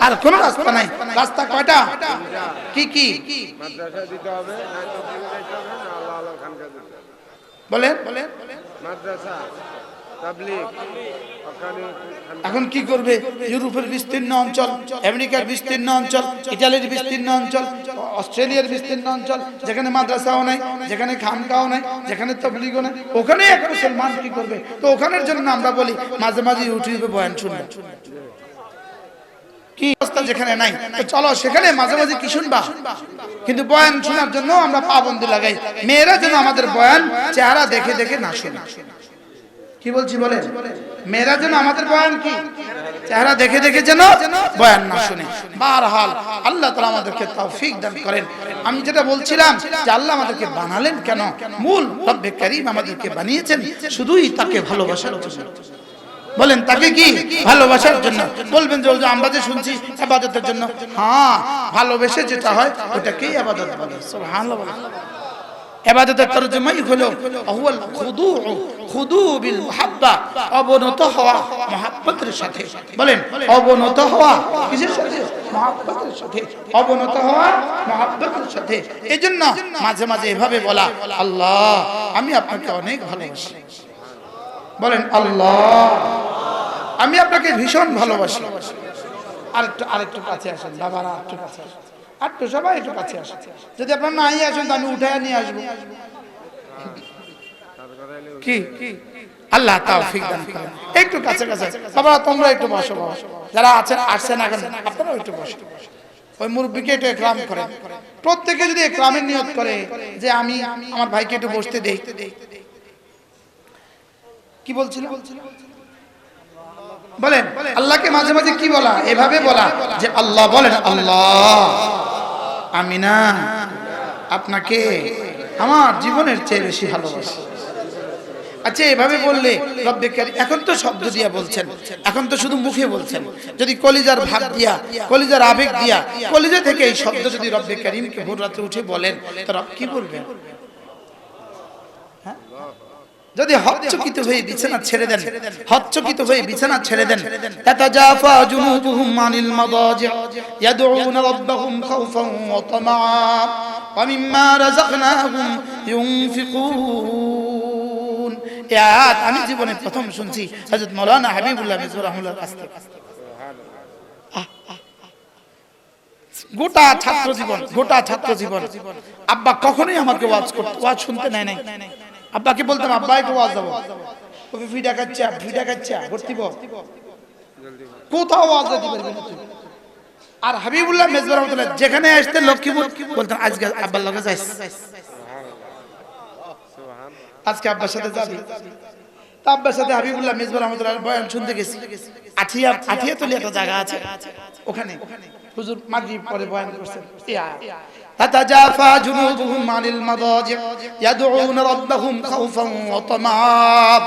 আর কোন রাস্তা নাই। রাস্তা কয়টা? কি কি? মাদ্রাসা দিতে হবে, না তাবলীগ দিতে হবে, না আল্লাহর খানকা দিতে হবে। বলেন মাদ্রাসা, তাবলীগ। এখন কি করবে? ইউরোপের বিস্তীর্ণ অঞ্চল, আমেরিকার বিস্তীর্ণ অঞ্চল, ইতালির বিস্তীর্ণ অঞ্চল, অস্ট্রেলিয়ার বিস্তীর্ণ অঞ্চল, যেখানে মাদ্রাসাও নাই, যেখানে খানকাও নাই, যেখানে তাবলীগও নাই, ওখানে এক মুসলমান কি করবে? তো ওখানের জন্য আমরা বলি মাঝে মাঝে ইউটিউবে বয়ান শুনবে। কি অবস্থা যেখানে নাই, তো চলো সেখানে মাঝে মাঝে কি শুনবা। কিন্তু বয়ান শোনার জন্য আমরা পাবন্দি লাগাই। মেয়েরা যেন আমাদের বয়ান চেহারা দেখে দেখে না শোনে। কি বলছি বলেন? মেয়েরা যেন আমাদের বয়ান কি চেহারা দেখে দেখে যেন বয়ান না শুনে। বারহাল আল্লাহ তাআলা আমাদেরকে তৌফিক দান করেন। আমি যেটা বলছিলাম যে আল্লাহ আমাদেরকে বানালেন কেন? মূল রব্বে কারীম আমাদেরকে বানিয়েছেন শুধুই তাকে ভালোবাসার জন্য। বলেন তাকে কি ভালোবাসার জন্য। বলবেন যে আমরা যে শুনছি ইবাদতের জন্য। হ্যাঁ, ভালোবেসে যেটা হয় ওটাকেই ইবাদত বলে। সুবহানাল্লাহ। ইবাদতের তরজমাই হলো আহুয়াল খুদু, খুদু বিল মুহাব্বা, অবনত হওয়া মুহাব্বতের সাথে। বলেন অবনত হওয়া কিসের সাথে? মুহাব্বতের সাথে। অবনত হওয়া মুহাব্বতের সাথে। এজন্য মাঝে মাঝে এভাবে বলা, আল্লাহ আমি আপনাকে অনেক ভালোবাসি। বলেন আল্লাহ আমি আপনাকে ভীষণ ভালোবাসি। আরেকটু কাছে আসেন বাবারা, আরেকটু কাছে আসেন, আরেকটু সবাই একটু কাছে আসেন। যদি আপনার নাই আসেন তো আমি উঠায় নিয়ে আসবো। কি আল্লাহ তৌফিক দান করেন। একটু কাছে কাছে বাবা, তোমরা একটু বসো। যারা আছেন আসছেন এখন আপনারাও একটু বসো। ওই মুরব্বিকে একটু ইকরাম করেন। প্রত্যেকে যদি ইকরামের নিয়ত করে যে আমি আমার ভাইকে একটু বসতে দেই। কি বলছিল? বলেন আল্লাহকে মাঝে মাঝে কি বলা? এভাবে বলা যে আল্লাহ, বলেন আল্লাহ আমি না আপনাকে আমার জীবনের চেয়ে বেশি ভালোবাসি। আচ্ছা এভাবে বললে রব্বে কারীম, এখন তো শব্দ দিয়া বলছেন, এখন তো শুধু মুখে বলছেন। যদি কলিজার ভাব দিয়া, কলিজার আবেগ দিয়া, কলিজা থেকে এই শব্দ যদি রব্বে কারীমকে ভোর রাতে উঠে বলেন তো রব কি বলবেন? যদি হচ্চকিত হয়ে বিছানা ছেড়ে দেন, হচ্চকিত হয়ে বিছানা ছেড়ে দেন, তাতাজাফা জুনুবুহুম আনিল মাদাজি ইয়াদউনা রাব্বাহুম খাওফান ওয়া তামাআ ওয়া মিম্মা রাযাকনাহুম ইউনফিকুন। এই আয়াত আমি জীবনে প্রথম শুনছি হযরত মাওলানা হাবিবুল্লাহ মিজবর রাহমাতুল্লাহ কাছ থেকে। গোটা ছাত্র জীবন আব্বা কখনোই আমাকে ওয়াজ শুনতে নেয় নাই। আব্বাকে বলতাম আব্বা একটু ওয়াজ দেবো, ভিডিও কাচ্চা ভর্তি কোথাও ওয়াজ দিতে পারবি না তুই। আর হাবিবুল্লাহ মেজবর রাহমাতুল্লাহ যেখানে আসতেন লক্ষ্মীপুর বলতেন আজকে আব্বার লগে যাইস, আজকে আব্বার সাথে যাবি। আব্বার সাথে হাবিবুল্লাহ মেজবর রাহমাতুল্লাহ বয়ান শুনতে গেছি। আঠিয়াতলি একটা জায়গা আছে, ওখানে হুজুর মাগরিব পরে বয়ান করছেন। تتجافى جنوبهم عن المضاجع يدعون ربهم خوفا وطمعا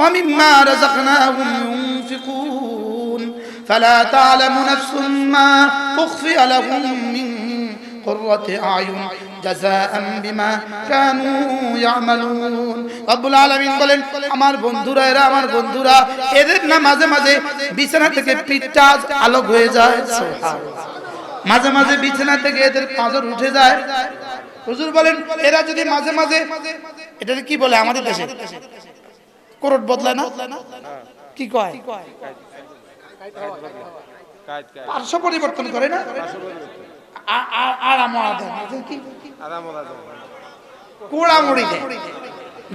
ومما رزقناهم ينفقون فلا تعلم نفس ما أخفي لهم من قرة أعين جزاء بما كانوا يعملون رب العالمين বলেন আমার বন্ধুরা, এরা আমার বন্ধুরা, এদের না মাঝে মাঝে বিছানা থেকে পিঠটা আলোক হয়ে যায়। সুবহানাল্লাহ। মাঝে মাঝে বিছানা থেকে এদের পাঁজর উঠে যায়। হুজুর বলেন এরা যদি মাঝে মাঝে, এটা কি বলে আমাদের দেশে করট বদলায় না, কি কয় পার্শ্ব পরিবর্তন করে না, কোড়ামুড়ি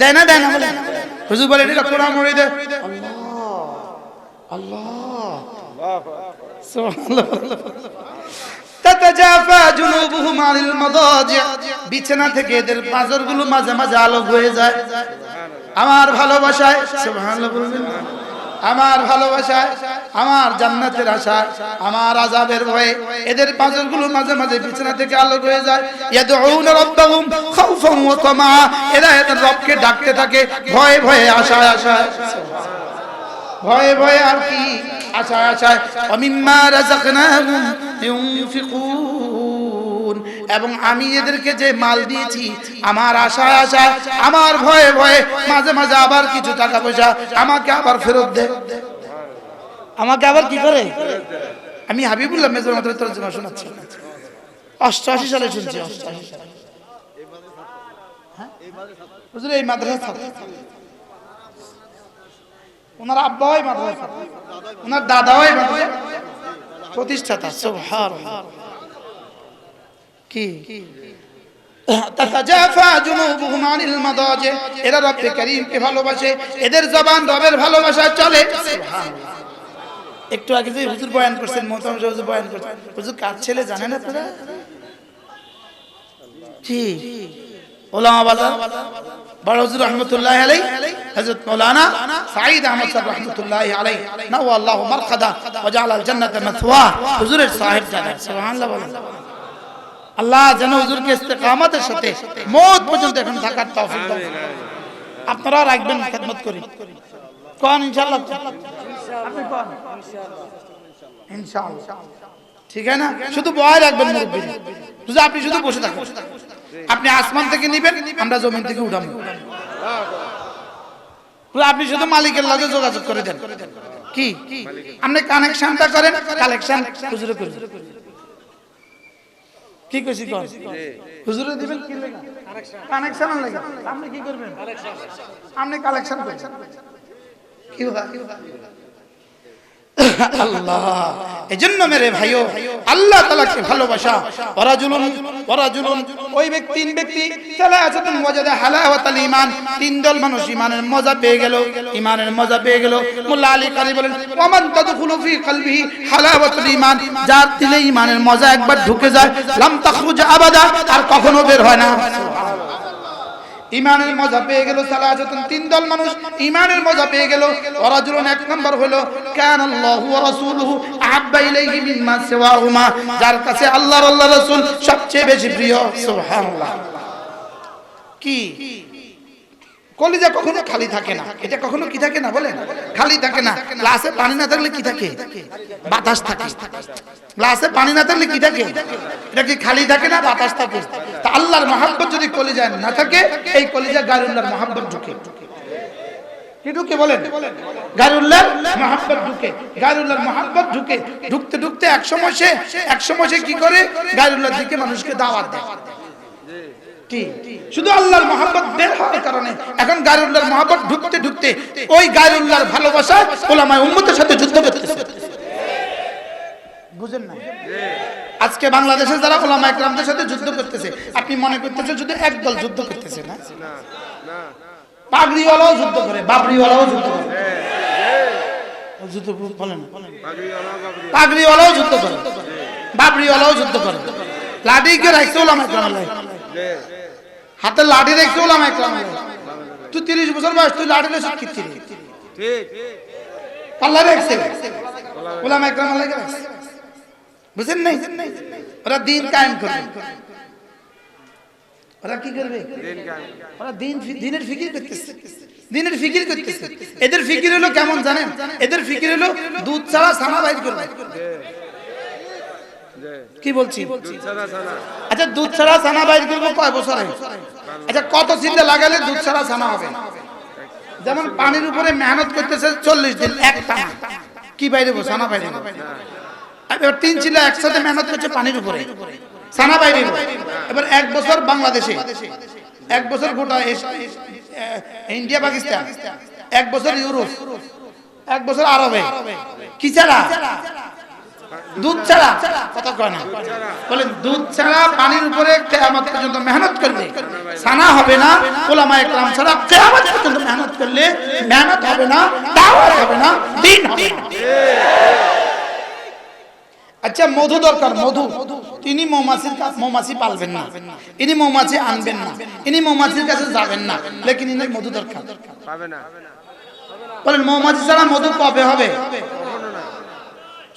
দেয় না বলে হুজুর বলেন এটা কোড়ামুড়ি দেয়। আল্লাহ সুবহানাল্লাহ। তাতাজাফা জুনুবুহুম আনিল মাদাজি'আ বিছানা থেকে এদের পাঁজরগুলো মাঝে মাঝে আলোক হয়ে যায়। আমার ভালোবাসায় সুবহানাল্লাহ বলবেন, আমার ভালোবাসায়, আমার জান্নাতের আশায়, আমার আযাবের ভয়ে এদের পাঁজরগুলো মাঝে মাঝে বিছানা থেকে আলোক হয়ে যায়। ইয়াদউনা রাব্বাহুম খাউফান ওয়া তামআ এরা এদের রবকে ডাকতে থাকে ভয়ে ভয়ে আশায় আশায়, ভয়ে ভয়ে আর কি আশায় আশায়। ওমিম্মা রাযাকনাহুম ইউনফিকুন এবং আমি এদেরকে যে মাল দিয়েছি আমার আশায় আশায়, আমার ভয়ে ভয়ে মাঝে মাঝে আবার কিছু টাকা পয়সা আমাকে আবার ফেরত দেয়, আমাকে আবার কি করে। আমি হাবিবুল্লাহ মেজর রাহমাতুল্লাহ তরজমা শোনাচ্ছি, 88 সালে শুনছি। 88 সালে হুজুর এই মাদ্রাসা, ওনার আব্বাই মাদ্রাসা, ওনার দাদাই মাদ্রাসা প্রতিষ্ঠাতা। সুবহানাল্লাহ। কি তাতাজাফা জুনুবুহুম আনিল মাদাজি এরা রব্বে কারীমকে ভালোবাসে, এদের জবান রবের ভালোবাসায় চলে। সুবহানাল্লাহ। একটু আগে যে হুজুর বয়ান করছেন, মোহতারাম হুজুর বয়ান করছেন, হুজুর কার ছেলে জানেন আপনারা? জি ওলামা বাজার বড় হুজুর রাহমাতুল্লাহি আলাইহি হযরত মাওলানা সাঈদ আহমদ সাহেব রাহমাতুল্লাহি আলাইহি নাওয়াল্লাহু মারকাদা ওয়া জাআলাল জান্নাতা মাথওয়া হুজুরের সাহেব জানেন। সুবহানাল্লাহ বলেন। আল্লাহ যেন হুজুরকে ইস্তেকামতের সাথে মওত পর্যন্ত এখন থাকার তৌফিক দান। আপনারা রাখবেন, খেদমত করি কোন ইনশাআল্লাহ, আপনি কোন ইনশাআল্লাহ, ঠিক আছে না? শুধু বয় রাখবেন মুরব্বি, বুঝা আপনি শুধু বসে থাকুন। আপনি আসমান থেকে নেবেন, আমরা জমিন থেকে উঠাবো। আপনি শুধু মালিকের লগে যোগাযোগ করে দেন, কি আপনি কানেকশনটা করেন, কালেকশন হুজুরে করেন। কি কইছি কোন হুজুরে দিবেন, কি লাগা কানেকশন লাগা, আপনি কি করবেন? আপনি কালেকশন করবেন। কি হয় আল্লাহ। এজন্য মেরে ভাইও আল্লাহ তাআলাকে ভালোবাসা, ওয়ারাজুলুন ওই ব্যক্তি, তিন ব্যক্তি সালাসাতুন ওয়াজাদা হালাওয়াতাল ঈমান, তিন দল মানুষ ঈমানের মজা পেয়ে গেল, ঈমানের মজা পেয়ে গেল। মোল্লা আলী কারি বলেন ওয়ামান তাদখুলু ফি কলবিহি হালাওয়াতুল ঈমান, যার দিলে ঈমানের মজা একবার ঢুকে যায় লাম তাখরুজ আবাদা, আর কখনো বের হয় না। ইমানের মজা পেয়ে গেল সালাসাতুন, তিন দল মানুষ ইমানের মজা পেয়ে গেল। ওয়ারাজুলুন এক নাম্বার হলো কানাল্লাহু ওয়া রাসূলুহু আহাব্বা ইলাইহি মিম্মা সিওয়াহুমা, যার কাছে আল্লাহর আল্লাহ রাসূল সবচেয়ে বেশি প্রিয়। সুবহানাল্লাহ। কি কলিজা কখনো খালি থাকে না, এটা কখনো কি থাকে না বলেন, খালি থাকে না। গ্লাসে পানি না থাকলে কি থাকে? বাতাস থাকে। গ্লাসে পানি না থাকলে কি থাকে? এটা কি খালি থাকে না, বাতাস থাকে। তা আল্লাহর মহব্বত যদি কলিজায় না থাকে, এই কলিজা গায়রুল্লাহর মহব্বত ঢুকে। কি ঢুকে বলেন? গায়রুল্লাহর মহব্বত ঢুকে, গায়রুল্লাহর মহব্বত ঢুকে। ঢুকতে ঢুকতে এক সময় সে কি করে গায়রুল্লাহর দিকে মানুষকে দাওয়াত দেয়। কি শুধু আল্লাহর মহব্বত বের হওয়ার কারণে এখন গায়রুল্লাহর মহব্বত ঢুকতে ঢুকতে ওই গায়রুল্লাহর ভালোবাসা উলামায়ে উম্মতের সাথে যুদ্ধ করতেছে। বুঝেন না? আজকে বাংলাদেশে যারা উলামায়ে কেরামদের সাথে যুদ্ধ করতেছে, আপনি মনে করতেছেন শুধু একদল যুদ্ধ করতেছে না? পাগড়িওয়ালাও যুদ্ধ করে, বাবরিওয়ালাও যুদ্ধ করে। যুদ্ধ বলেন, পাগড়িওয়ালাও যুদ্ধ করে, বাবরিওয়ালাও যুদ্ধ করে। লাঠিকে রাখছে উলামায়ে কেরাম, হাতে লাঠি রেখে উলামায়ে কেরাম। তুই 30 বছর বয়স, তুই লাঠি রেখে কি ঠিক পাল্লা রেখছে উলামায়ে কেরাম লাগে রাখছে। বুঝেন নাই? ওরা দিন কায়েম করবে। ওরা কি করবে? ওরা দিনের ফিকির করতেছে, দিনের ফিকির করতেছে। এদের ফিকির হলো কেমন জানেন? এদের ফিকির হলো দুধ ছাড়া ছানা বাইর করবে। কি বলছি? আচ্ছা দুধ ছাড়া ছানা বাইর করবো কয় বছরে? আচ্ছা কত চিন্তা লাগালে দুধ ছাড়া ছানা হবে? যেমন পানির উপরে মেহনত করতেছে 40 দিন এক টানা, কি বাইরে ছানা বাইরে? এবার 3 চিলা একসাথে মেহনত করছে পানির উপরে, ছানা বাইরে। এবার 1 বছর বাংলাদেশে, 1 বছর গোটা ইন্ডিয়া পাকিস্তান, 1 বছর ইউরোপ, 1 বছর আরবে। কি ছাড়া? দুধ ছাড়া। কথা কয় না, বলেন দুধ ছাড়া পানির উপরে কিয়ামত পর্যন্ত মেহনত করলে ছানা হবে না। উলামায়ে কেরাম ছাড়া কিয়ামত পর্যন্ত মেহনত করলে মেহনত হবে না, দাওয়াত হবে না, দিন হবে না। আচ্ছা মধু দরকার, মধু। তিনি মৌমাছি পালবেন না, ইনি মৌমাছি আনবেন না, ইনি মৌমাছির কাছে যাবেন না, লেকিন ইনি মধু দরকার পাবে না। বলেন মৌমাছি ছাড়া মধু কবে হবে?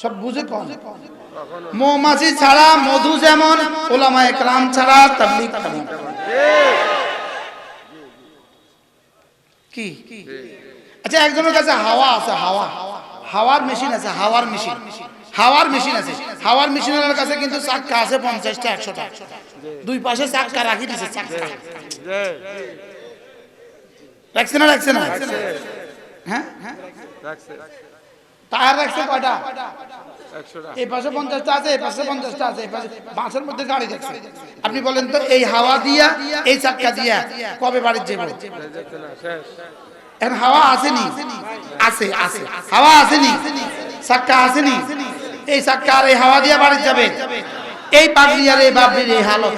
সব বুঝে কম। মৌমাছি ছাড়া মধু যেমন, উলামায়ে কেরাম ছাড়া তাবলীগ তেমন। কি? আচ্ছা একজনের কাছে হাওয়া আছে, হাওয়ার মেশিন আছে, হাওয়ার মেশিন আছে। হাওয়ার মেশিনের কাছে কিন্তু চাক্কা আছে 50টা 100টা, দুই পাশে চাক্কা রাখি দিয়েছে। চাক্কা রাখছে না? হ্যাঁ টায়ার রাখছে কয়টা? 100টা। এই পাশে 50টা আছে, এই পাশে 50টা আছে, এই পাশে বাসের মধ্যে গাড়ি রাখছে। আপনি বলেন তো এই হাওয়া দিয়া, এই চাক্কা দিয়া কবে বাড়ি যাবে? এখন হাওয়া আসেনি, আছে হাওয়া আসেনি, চাক্কা আসেনি। এই চাক্কা আর এই হাওয়া দিয়া বাড়ি যাবে। এই পাগড়ি আর এই বাবরির এই হালত।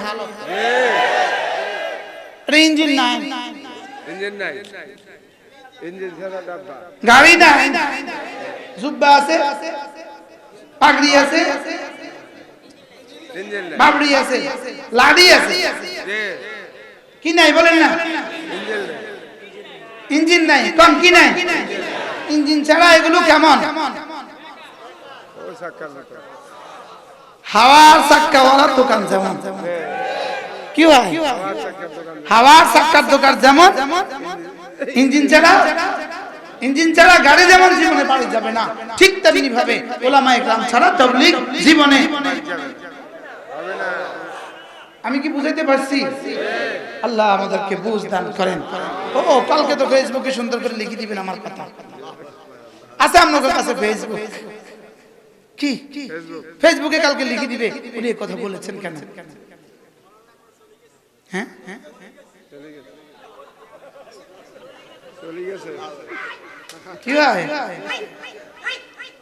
ইঞ্জিন নাই, গাড়ি নাই, জুব্বা আছে, পাগড়ি আছে, বাবরি আছে, লাঠি আছে, কি নাই বলেন না? ইঞ্জিন নাই, কম কি নাই? ইঞ্জিন ছাড়া এগুলো কেমন? হাওয়ার চাক্কাওয়ালার দোকান যেমন, কি হয়? হাওয়ার চাক্কার দোকান যেমন, ইঞ্জিন ছাড়া গাড়ি যেমন জীবনে বাড়ি যাবে না, ঠিক তেমনি ভাবে উলামায়ে কেরাম ছাড়া তাবলীগ জীবনে হবে না। আমি কি বুঝাইতে পারছি? আল্লাহ আমাদেরকে বুঝ দান করেন। ও কালকে তো ফেসবুকে সুন্দর করে লিখে দিবেন আমার কথা আছে আপনাদের কাছে। ফেসবুক কি? ফেসবুকে কালকে লিখে দিবে উনি এই কথা বলেছেন কেন? হ্যাঁ কি হয়?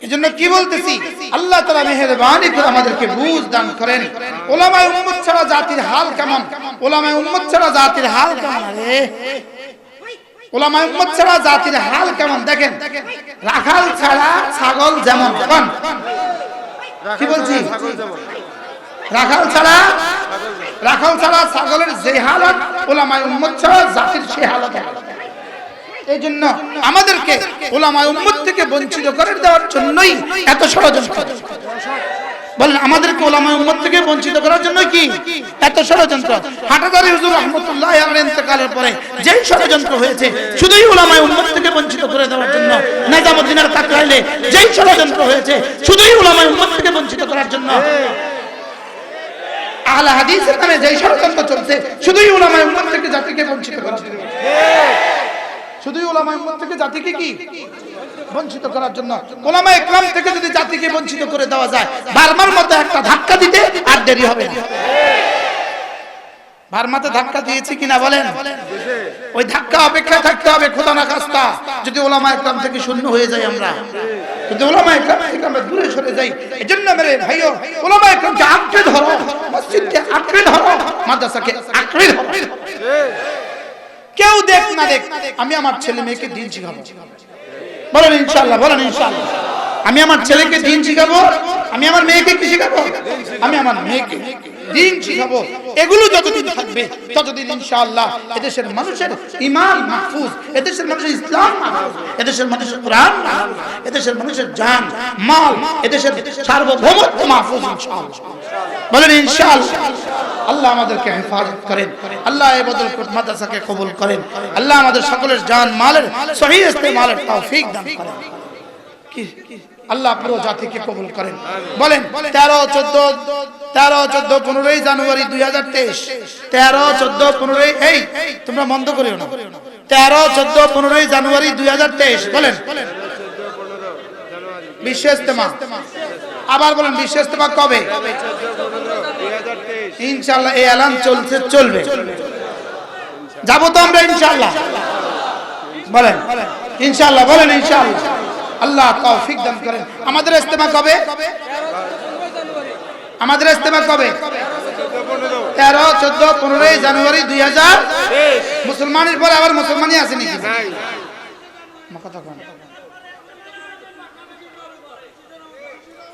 এজন্য কি বলতেছি, আল্লাহ তাআলা মেহেরবানি করে আমাদেরকে বুঝ দান করেন। উলামায়ে উম্মত ছাড়া জাতির হাল কেমন? উলামায়ে উম্মত ছাড়া জাতির হাল কেমন? আরে উলামায়ে উম্মত ছাড়া জাতির হাল কেমন দেখেন। রাখাল ছাড়া ছাগল যেমন, কি বলছি? রাখাল ছাড়া ছাগলের যে হালত, উলামায়ে উম্মত ছাড়া জাতির সেই হালত। এই জন্য আমাদেরকে উলামায়ে উম্মত থেকে বঞ্চিত করে দেওয়ার জন্যই এত ষড়যন্ত্র। বলেন আমাদেরকে উলামায়ে উম্মত থেকে বঞ্চিত করার জন্য কি এত ষড়যন্ত্র? হাটাদারি হুজুর রাহমাতুল্লাহ আলাইহির ইন্তেকালের পরে যেই ষড়যন্ত্র হয়েছে শুধুই উলামায়ে উম্মত থেকে বঞ্চিত করে দেওয়ার জন্য। নিজামুদ্দিনের কাকরাইলে যেই ষড়যন্ত্র হয়েছে শুধুই উলামায়ে উম্মত থেকে বঞ্চিত করার জন্য। আহলে হাদিসের নামে যেই ষড়যন্ত্র চলছে শুধুই উলামায়ে উম্মত থেকে জাতিকে বঞ্চিত করার জন্য। শুধুই উলামায়ে উম্মত থেকে জাতিকে কি বঞ্চিত করার জন্য। উলামায়ে কেরাম থেকে যদি জাতিকে বঞ্চিত করে দেওয়া যায়, বারবার মতো একটা ধাক্কা দিতে আর দেরি হবে না। ভারমাতে ধাক্কা দিয়েছি কিনা বলেন? ওই ধাক্কা অপেক্ষা থাকতে হবে। খোদা না খাস্তা যদি ওলামা একরাম থেকে শূন্য হয়ে যাই, আমরা যদি ওলামা একরাম থেকে আমরা দূরে সরে যাই, এজন্য মেরে ভাইও ওলামা একরামকে আঁকড়ে ধরো, মসজিদকে আঁকড়ে ধরো, মাদ্রাসাকে আঁকড়ে ধরো। কেউ দেখ না দেখ, আমি আমার ছেলে মেয়েকে দিন শিখাবো। বলেন ইনশাআল্লাহ, বলেন ইনশাআল্লাহ। আমি আমার ছেলেকে দিন শিখাবো, আমি আমার মেয়েকে কি শিখাবো? আমি আমার মেয়েকে দিন শিখাবো। এগুলো যতদিন থাকবে ততদিন ইনশাআল্লাহ এদেশের মানুষের ঈমান মাহফুজ, এদেশের মানুষের ইসলাম মাহফুজ, এদেশের মানুষের কোরআন মাহফুজ, এদেশের মানুষের জান মাল, এদেশের সার্বভৌমত্ব মাহফুজ ইনশাআল্লাহ। বলেন ইনশাআল্লাহ। আল্লাহ আমাদেরকে হেফাজত করেন, আল্লাহ এই বদরপুর মাদ্রাসাকে কবুল করেন, আল্লাহ আমাদের সকলের জান মালের সহি ইস্তেমালের তৌফিক দান করেন। কি আল্লাহ পুরো জাতিকে কবুল করেন। বলেন 13, 14, 15 জানুয়ারি 2023, 13, 14, 15 এই তোমরা বন্ধ করিও না। 13, 14, 15 জানুয়ারি 2023 বলেন বিশ্ব ইস্তেমা। আবার বলেন বিশ্ব ইস্তেমা কবে? ইনশাআল্লাহ এই এলান চলবে, যাবো তো আমরা ইনশাআল্লাহ। বলেন ইনশাআল্লাহ, বলেন ইনশাআল্লাহ। আল্লাহ তৌফিক দান করেন। আমাদের ইস্তেমা কবে? আমাদের ইস্তেমা কবে? 13, 14, 15 জানুয়ারি 2023। মুসলমানের পরে আবার মুসলমানই আছে নাকি?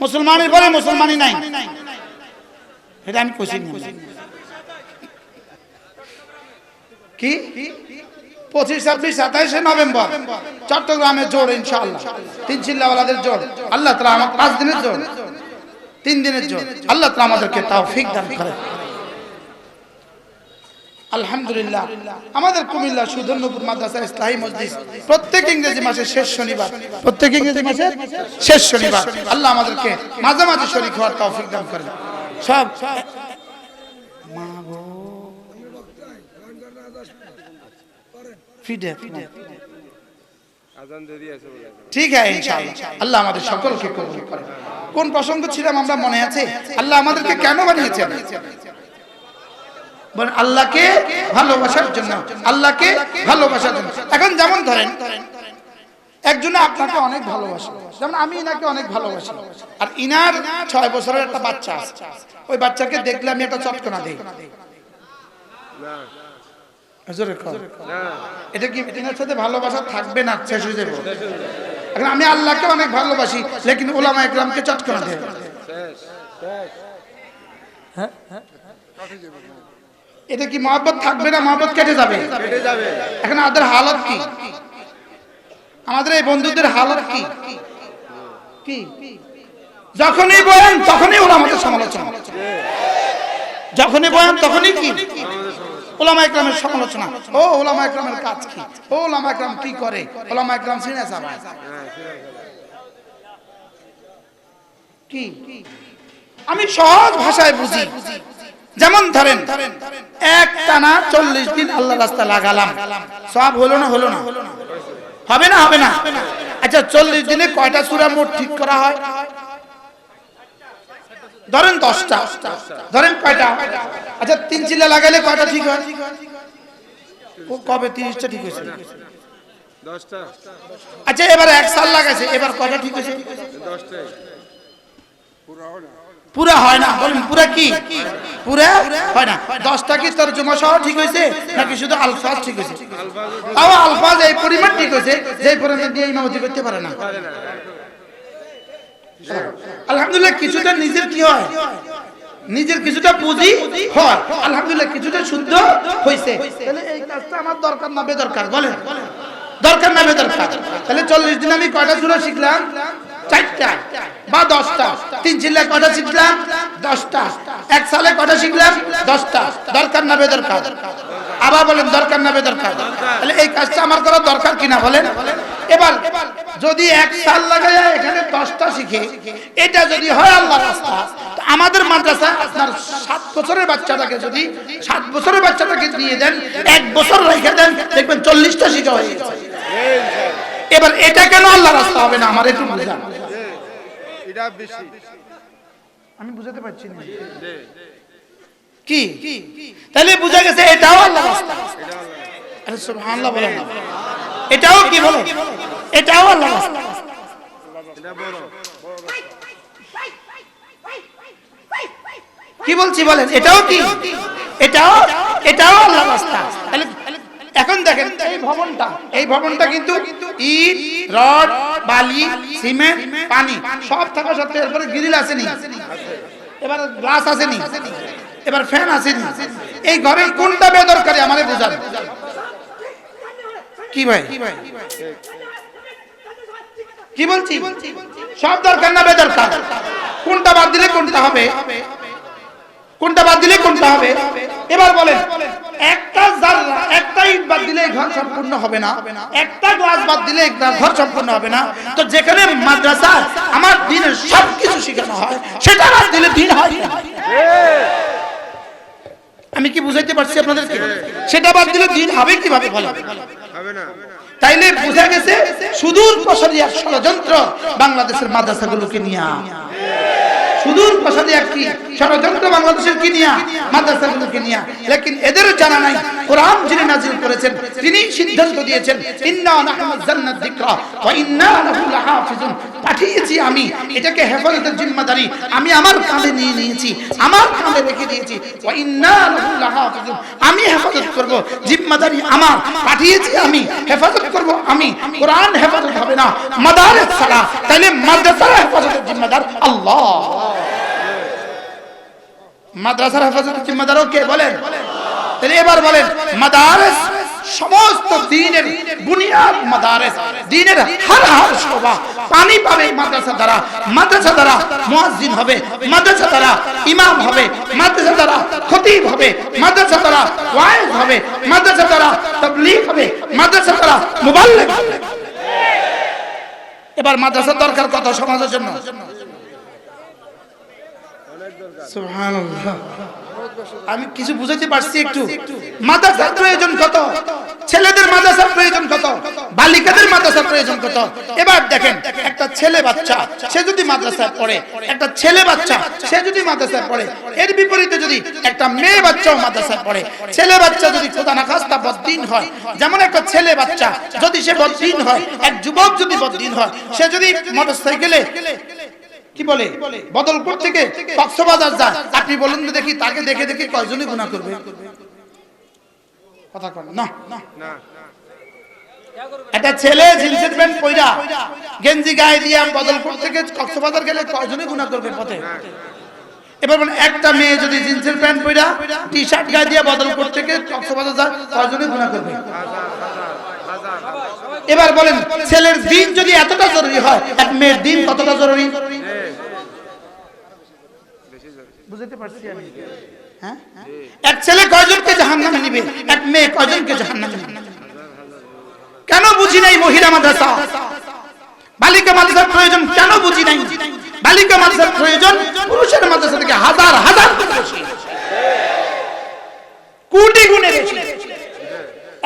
মুসলমানের পরে মুসলমানই নাই, এটা আমি কইছি না। কি 25, 26, 27 নভেম্বর চট্টগ্রামে জোর ইনশাআল্লাহ। 3 চিল্লাওয়ালাদের জোর, আল্লাহ তাআলা আমাদের 5 দিনের জোর, 3 দিনের জোর, আল্লাহ তাআলা আমাদেরকে তৌফিক দান করেন। আলহামদুলিল্লাহ। আমাদের কুমিল্লা সুধন্যপুর মাদ্রাসা ইসলাহি মজলিস প্রত্যেক ইংরেজি মাসের শেষ শনিবার, প্রত্যেক ইংরেজি মাসের শেষ শনিবার আল্লাহ আমাদেরকে মাঝে মাঝে শরীক হওয়ার তৌফিক দান করেন। সব মাগো ঠিক আছে ইনশাআল্লাহ। আল্লাহ আমাদের সকলকে কবুল করেন। কোন প্রসঙ্গ ছিলাম আমরা মনে আছে? আল্লাহ আমাদেরকে কেন বানিয়েছেন? বলেন আল্লাহকে ভালোবাসার জন্য, আল্লাহকে ভালোবাসার জন্য। এখন যেমন ধরেন একজনে আপনাকে অনেক ভালোবাসে, যেমন আমি ইনাকে অনেক ভালোবাসি, আর ইনার 6 বছরের একটা বাচ্চা আছে, ওই বাচ্চাকে দেখলে আমি একটা চটকনা দেই না, এটা কি ইনার সাথে ভালোবাসা থাকবে না? শেষ হয়ে যাবে। এখন আমি আল্লাহকে অনেক ভালোবাসি, লেকিন উলামা ইকরামকে চটকনা দেই, হ্যাঁ, এটা কি মহব্বত থাকবে না? মহব্বত কেটে যাবে। এখন আমাদের হালত কি? আমাদের এই বন্ধুদের হালত কি? কি যখনই বলেন তখনই উলামাদের সমালোচনা, যখনই বলেন তখনই কি উলামা ইকরামের সমালোচনা। ও উলামা ইকরামের কাজ কি? ও উলামা ইকরাম কি করে? উলামা ইকরাম সিনে সাবায় কি? আমি সহজ ভাষায় বুঝি। যেমন ধরেন এক টানা 40 দিন আল্লাহর রাস্তায় লাগালাম, সব হলো না? হলো না? হবে না? হবে না? আচ্ছা 40 দিনে কয়টা সূরা মোট ঠিক করা হয়? ধরেন 10টা, ধরেন কয়টা? আচ্ছা 3 চিল্লা লাগাইলে কয়টা ঠিক হয়? কবে 30টা ঠিক হয়েছে? 10টা। আচ্ছা এবার 1 সাল লাগাইছে, এবার কয়টা ঠিক হয়েছে? 10টা। পুরা হয় না। বলেন পুরা কি? পুরা হয় না। 10টা কি তরজমা সহ ঠিক হয়েছে নাকি শুধু আলফাজ ঠিক হয়েছে? তাও আলফাজ এই পরিমাণ ঠিক হয়েছে যে পরিমাণ দিয়ে ইমামতি করতে পারে না। আলহামদুলিল্লাহ কিছুটা নিজের কি হয়, নিজের কিছুটা পুঁজি হয়, আলহামদুলিল্লাহ কিছুটা শুদ্ধ হয়েছে। তাহলে এই কাজটা আমার দরকার না বেদরকার? বলেন দরকার না বেদরকার? তাহলে 40 দিন আমি কয়টা সূরা শিখলাম? 4টা বা 10টা। 3 চিল্লায় কয়টা শিখলাম? 10টা। 1 সালে কয়টা শিখলাম? 10টা। দরকার না বেদরকার? আবার বলেন দরকার না বেদরকার? তাহলে এই কাজটা আমার করা দরকার কিনা বলেন? এবার যদি 1 সাল লাগায় এখানে 10টা শিখে এটা যদি হয় আল্লাহর রাস্তা, তো আমাদের মাদ্রাসায় আপনার 7 বছরের বাচ্চাটাকে যদি 7 বছরের বাচ্চাটাকে দিয়ে দেন, 1 বছর রেখে দেন, দেখবেন 40টা শিখা হয়ে গেছে। এবার এটা কেন আল্লাহর রাস্তা হবে না? আমার একটু বুঝান। এটা বেশি আমি বুঝাতে পারছি না। কি? তাহলে বুঝা গেছে এটাও আল্লাহর রাস্তা। আরে সুবহানাল্লাহ বলেন না। এটাও কি বলে? এটাও আল্লাহর রাস্তা। কি বলছি বলেন? এটাও কি? এটাও আল্লাহর রাস্তা। তাহলে এখন দেখেন এই ভবনটা কিন্তু ইট, রড, বালি, সিমেন্ট, পানি সব থাকা সত্ত্বেও এরপরে গ্রিল আসেনি, এবার গ্লাস আসেনি, এবার ফ্যান আসেনি। এই ঘরের কোনটা বেদরকারি আমাদের বোঝান। কি ভাই কি বলছি? সব দরকার না বেদরকার? কোনটা বাদ দিলে কোনটা হবে? কোনটা বাদ দিলে কোনটা হবে? এবার বলেন, একটা জাররা, একটা ইট বাদ দিলে ঘর সম্পূর্ণ হবে না, একটা গ্লাস বাদ দিলে ঘর সম্পূর্ণ হবে না। তো যেখানে মাদ্রাসা আমার দ্বীনের সবকিছু শেখানো হয়, সেটা বাদ দিলে দ্বীন হয় না। আমি কি বুঝাইতে পারছি আপনাদেরকে? সেটা বাদ দিলে দ্বীন হবে কিভাবে বলেন? হবে না। তাইলে বোঝা গেছে সুদূর প্রসারী এক ষড়যন্ত্র বাংলাদেশের মাদ্রাসাগুলোকে নিয়ে। সুদূর প্রসারী একটি ষড়যন্ত্র বাংলাদেশের কি নিয়া? মাদ্রাসাগুলোকে নিয়া। লেকিন এদের জানা নাই কোরআন যিনি নাযিল করেছেন তিনি সিদ্ধান্ত দিয়েছেন ইন্না নাহনু নাযালনা যিকরা ওয়া ইন্না লাহু লাহাফিজুন। পাঠিয়েছি আমি, এটাকে হেফাজতের জিম্মাদারি আমি আমার কাঁধে নিয়ে নিয়েছি, আমার কাঁধে রেখে দিয়েছি। ওয়া ইন্না লাহু লাহাফিজুন, আমি হেফাজত করব, জিম্মাদারি আমার, পাঠিয়েছি আমি, হেফাজত করব আমি। কোরআন হেফাজত হবে না, মাদারিস ছাড়া। তাইলে মাদ্রাসার হেফাজতের জিম্মাদার আল্লাহ। মাদ্রাসার হেফাজতের জিম্মাদারও কে বলেন? তাহলে এবার বলেন, মাদারিস সমস্ত দ্বীনের বুনিয়াদ, মাদারিস দ্বীনের হার শোভা পানি পাবে মাদ্রাসা দ্বারা। মাদ্রাসা দ্বারা মুয়াজ্জিন হবে, মাদ্রাসা দ্বারা ইমাম হবে, মাদ্রাসা দ্বারা খতিব হবে, মাদ্রাসা দ্বারা ওয়াইজ হবে, মাদ্রাসা দ্বারা তাবলীগ হবে, মাদ্রাসা দ্বারা মুবাল্লিগ হবে। এবার মাদ্রাসার দরকার কত সমাজের জন্য? সুবহানাল্লাহ। আমি কিছু বুঝাইতে পারছি একটু? মাদ্রাসার প্রয়োজন কত? ছেলেদের মাদ্রাসার প্রয়োজন কত? বালিকাদের মাদ্রাসার প্রয়োজন কত? এবার দেখেন, একটা ছেলে বাচ্চা সে যদি মাদ্রাসায় পড়ে, একটা ছেলে বাচ্চা সে যদি মাদ্রাসায় পড়ে, এর বিপরীতে যদি একটা মেয়ে বাচ্চাও মাদ্রাসায় পড়ে, ছেলে বাচ্চা যদি খোদা না খাস্তা বদ্দীন হয়, যেমন একটা ছেলে বাচ্চা যদি সে বদ্দীন হয়, এক যুবক যদি বদ্দীন হয়, সে যদি মোটরসাইকেলে কি বলে বদলপুর থেকে কক্সবাজার যায়, আপনি বলুন তো দেখি তাকে দেখে দেখে কয়জনই গুনাহ করবে? কথা কন না। একটা ছেলে জিন্সের প্যান্ট পয়রা গেঞ্জি গায়ে দিয়ে বদলপুর থেকে কক্সবাজার গেলে কয়জনই গুনাহ করবে পথে? এবার বলেন, একটা মেয়ে যদি জিন্সের প্যান্ট পয়রা টি শার্ট গায়ে দিয়ে বদলপুর থেকে কক্সবাজার যায়, কয়জনই গুনাহ করবে? এবার বলেন, ছেলের দিন যদি এতটা জরুরি হয়, এক মেয়ের দিন কতটা জরুরি? বুঝতে পারছি আমি? হ্যাঁ, এক ছেলে কয়জনকে জাহান্নামে নিবে, এক মেয়ে কয়জনকে জাহান্নামে নিবে? কেন বুঝি নাই মহিলা মাদ্রাসা, বালিকা মাদ্রাসার প্রয়োজন কেন বুঝি নাই? বালিকা মাদ্রাসার প্রয়োজন পুরুষের মাদ্রাসা থেকে হাজার হাজার বেশি, কোটি গুণে বেশি।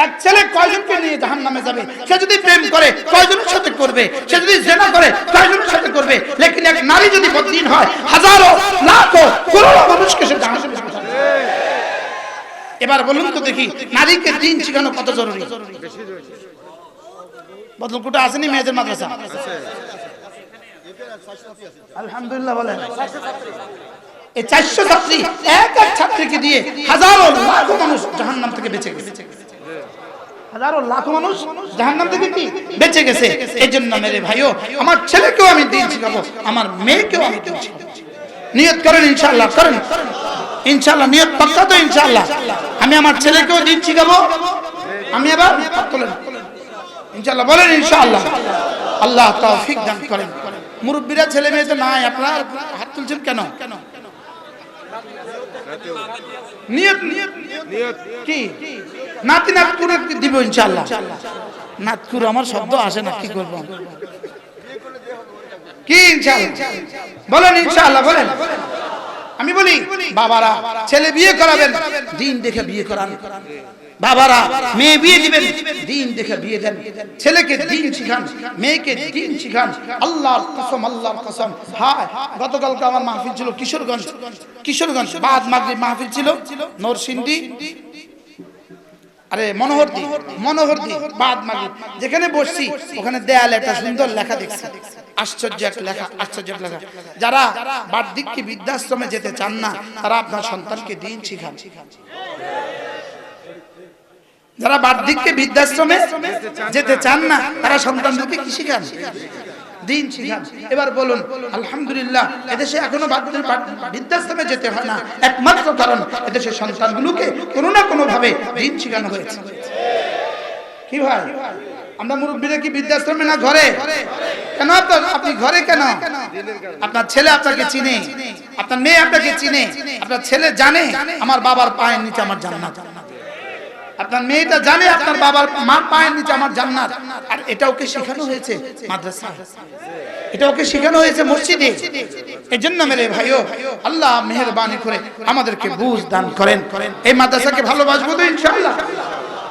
এক ছেলে কয়জনকে নিয়ে জাহান্নামে যাবে? সে যদি প্রেম করে কয়জনের সাথে করবে? সে যদি জিনা করে কয়জনের সাথে করবে? লেকিন এক নারী যদি বদ্দীন হয়, হাজারো লাখো করোড়ো মানুষকে সে জাহান্নামে পাঠাবে। এবার বলুন তো দেখি, নারীকে দ্বীন শেখানো কত জরুরি? বদলকুটা আসেনি মেয়েদের মাদ্রাসা? আলহামদুলিল্লাহ বলেন। এই 400 ছাত্রী, এক এক ছাত্রীকে দিয়ে হাজারো লাখো মানুষ জাহান্নাম থেকে বেঁচে গেছে। হাজারো লাখো মানুষ জাহান্নাম থেকে কি বেঁচে গেছে। এই জন্য মেরে ভাইও, আমার ছেলেকেও আমি দ্বীন শিখাবো, আমার মেয়েকেও আমি দ্বীন শিখাবো। নিয়ত করেন ইনশাআল্লাহ, করেন ইনশাআল্লাহ, নিয়ত পাক্কা তো ইনশাআল্লাহ। আমি আমার ছেলেকেও দ্বীন শিখাবো। আমি এবার তোলেন ইনশাআল্লাহ, বলেন ইনশাআল্লাহ। আল্লাহ তৌফিক দান করেন। মুরব্বিরা ছেলে মেয়ে তো নাই, আপনারা হাত তুলছেন কেন? নিয়ত কি? নাতি নাতকুরে দিব ইনশাআল্লাহ। নাতকুর আমার শব্দ আসে না, কি করব? কি ইনশাআল্লাহ বলেন, ইনশাআল্লাহ বলেন। আমি বলি, বাবারা ছেলে বিয়ে করাবেন, দিন দেখে বিয়ে করান। বাবারা মেয়ে বিয়ে দিবেন, দিন দেখে বিয়ে দেন, ছেলেকে দিন শিখান, মেয়েকে দিন শিখান। আল্লাহর কসম, আল্লাহর কসম। হ্যাঁ, গতকালকে আমার মাহফিল ছিল কিশোরগঞ্জ বাদ মাগরিব মাহফিল ছিল নরসিংদী, আরে মনোহরদি বাদ মাগরিব যেখানে বসছি ওখানে দেয়ালে একটা সুন্দর লেখা দেখছি, আশ্চর্য এক লেখা। যারা বার্ধক্যে বৃদ্ধাশ্রমে যেতে চান না তারা আপনার সন্তানকে দিন শিখান। যারা বার্ধক্যে বৃদ্ধাশ্রমে যেতে চান না তারা সন্তানদেরকে কি শিখান? দিন শিখান। এবার বলুন আলহামদুলিল্লাহ, এদেশে এখনো বৃদ্ধাশ্রমে যেতে হয় না, একমাত্র কারণ এদেশের সন্তানগুলোকে কোনো না কোনো ভাবে দিন শিখানো হয়েছে। কি ভাই, আমরা মুরব্বীরা কি বৃদ্ধাশ্রমে না ঘরে? কেন আপনি ঘরে কেন? আপনার ছেলে আপনাকে চিনে, আপনার মেয়ে আপনাকে চিনে, আপনার ছেলে জানে আমার বাবার পায়ের নিচে আমার জান্নাত, আপনার মেয়েটা জানে আপনার বাবার মার পায়ের নিচে আমার জান্নাত। আর এটা ওকে শেখানো হয়েছে মাদ্রাসা, এটা ওকে শেখানো হয়েছে মসজিদে। এই জন্য মেরে ভাইও, আল্লাহ মেহেরবানি করে আমাদেরকে বুঝ দান করেন। এই মাদ্রাসাকে ভালোবাসবো তো ইনশাআল্লাহ।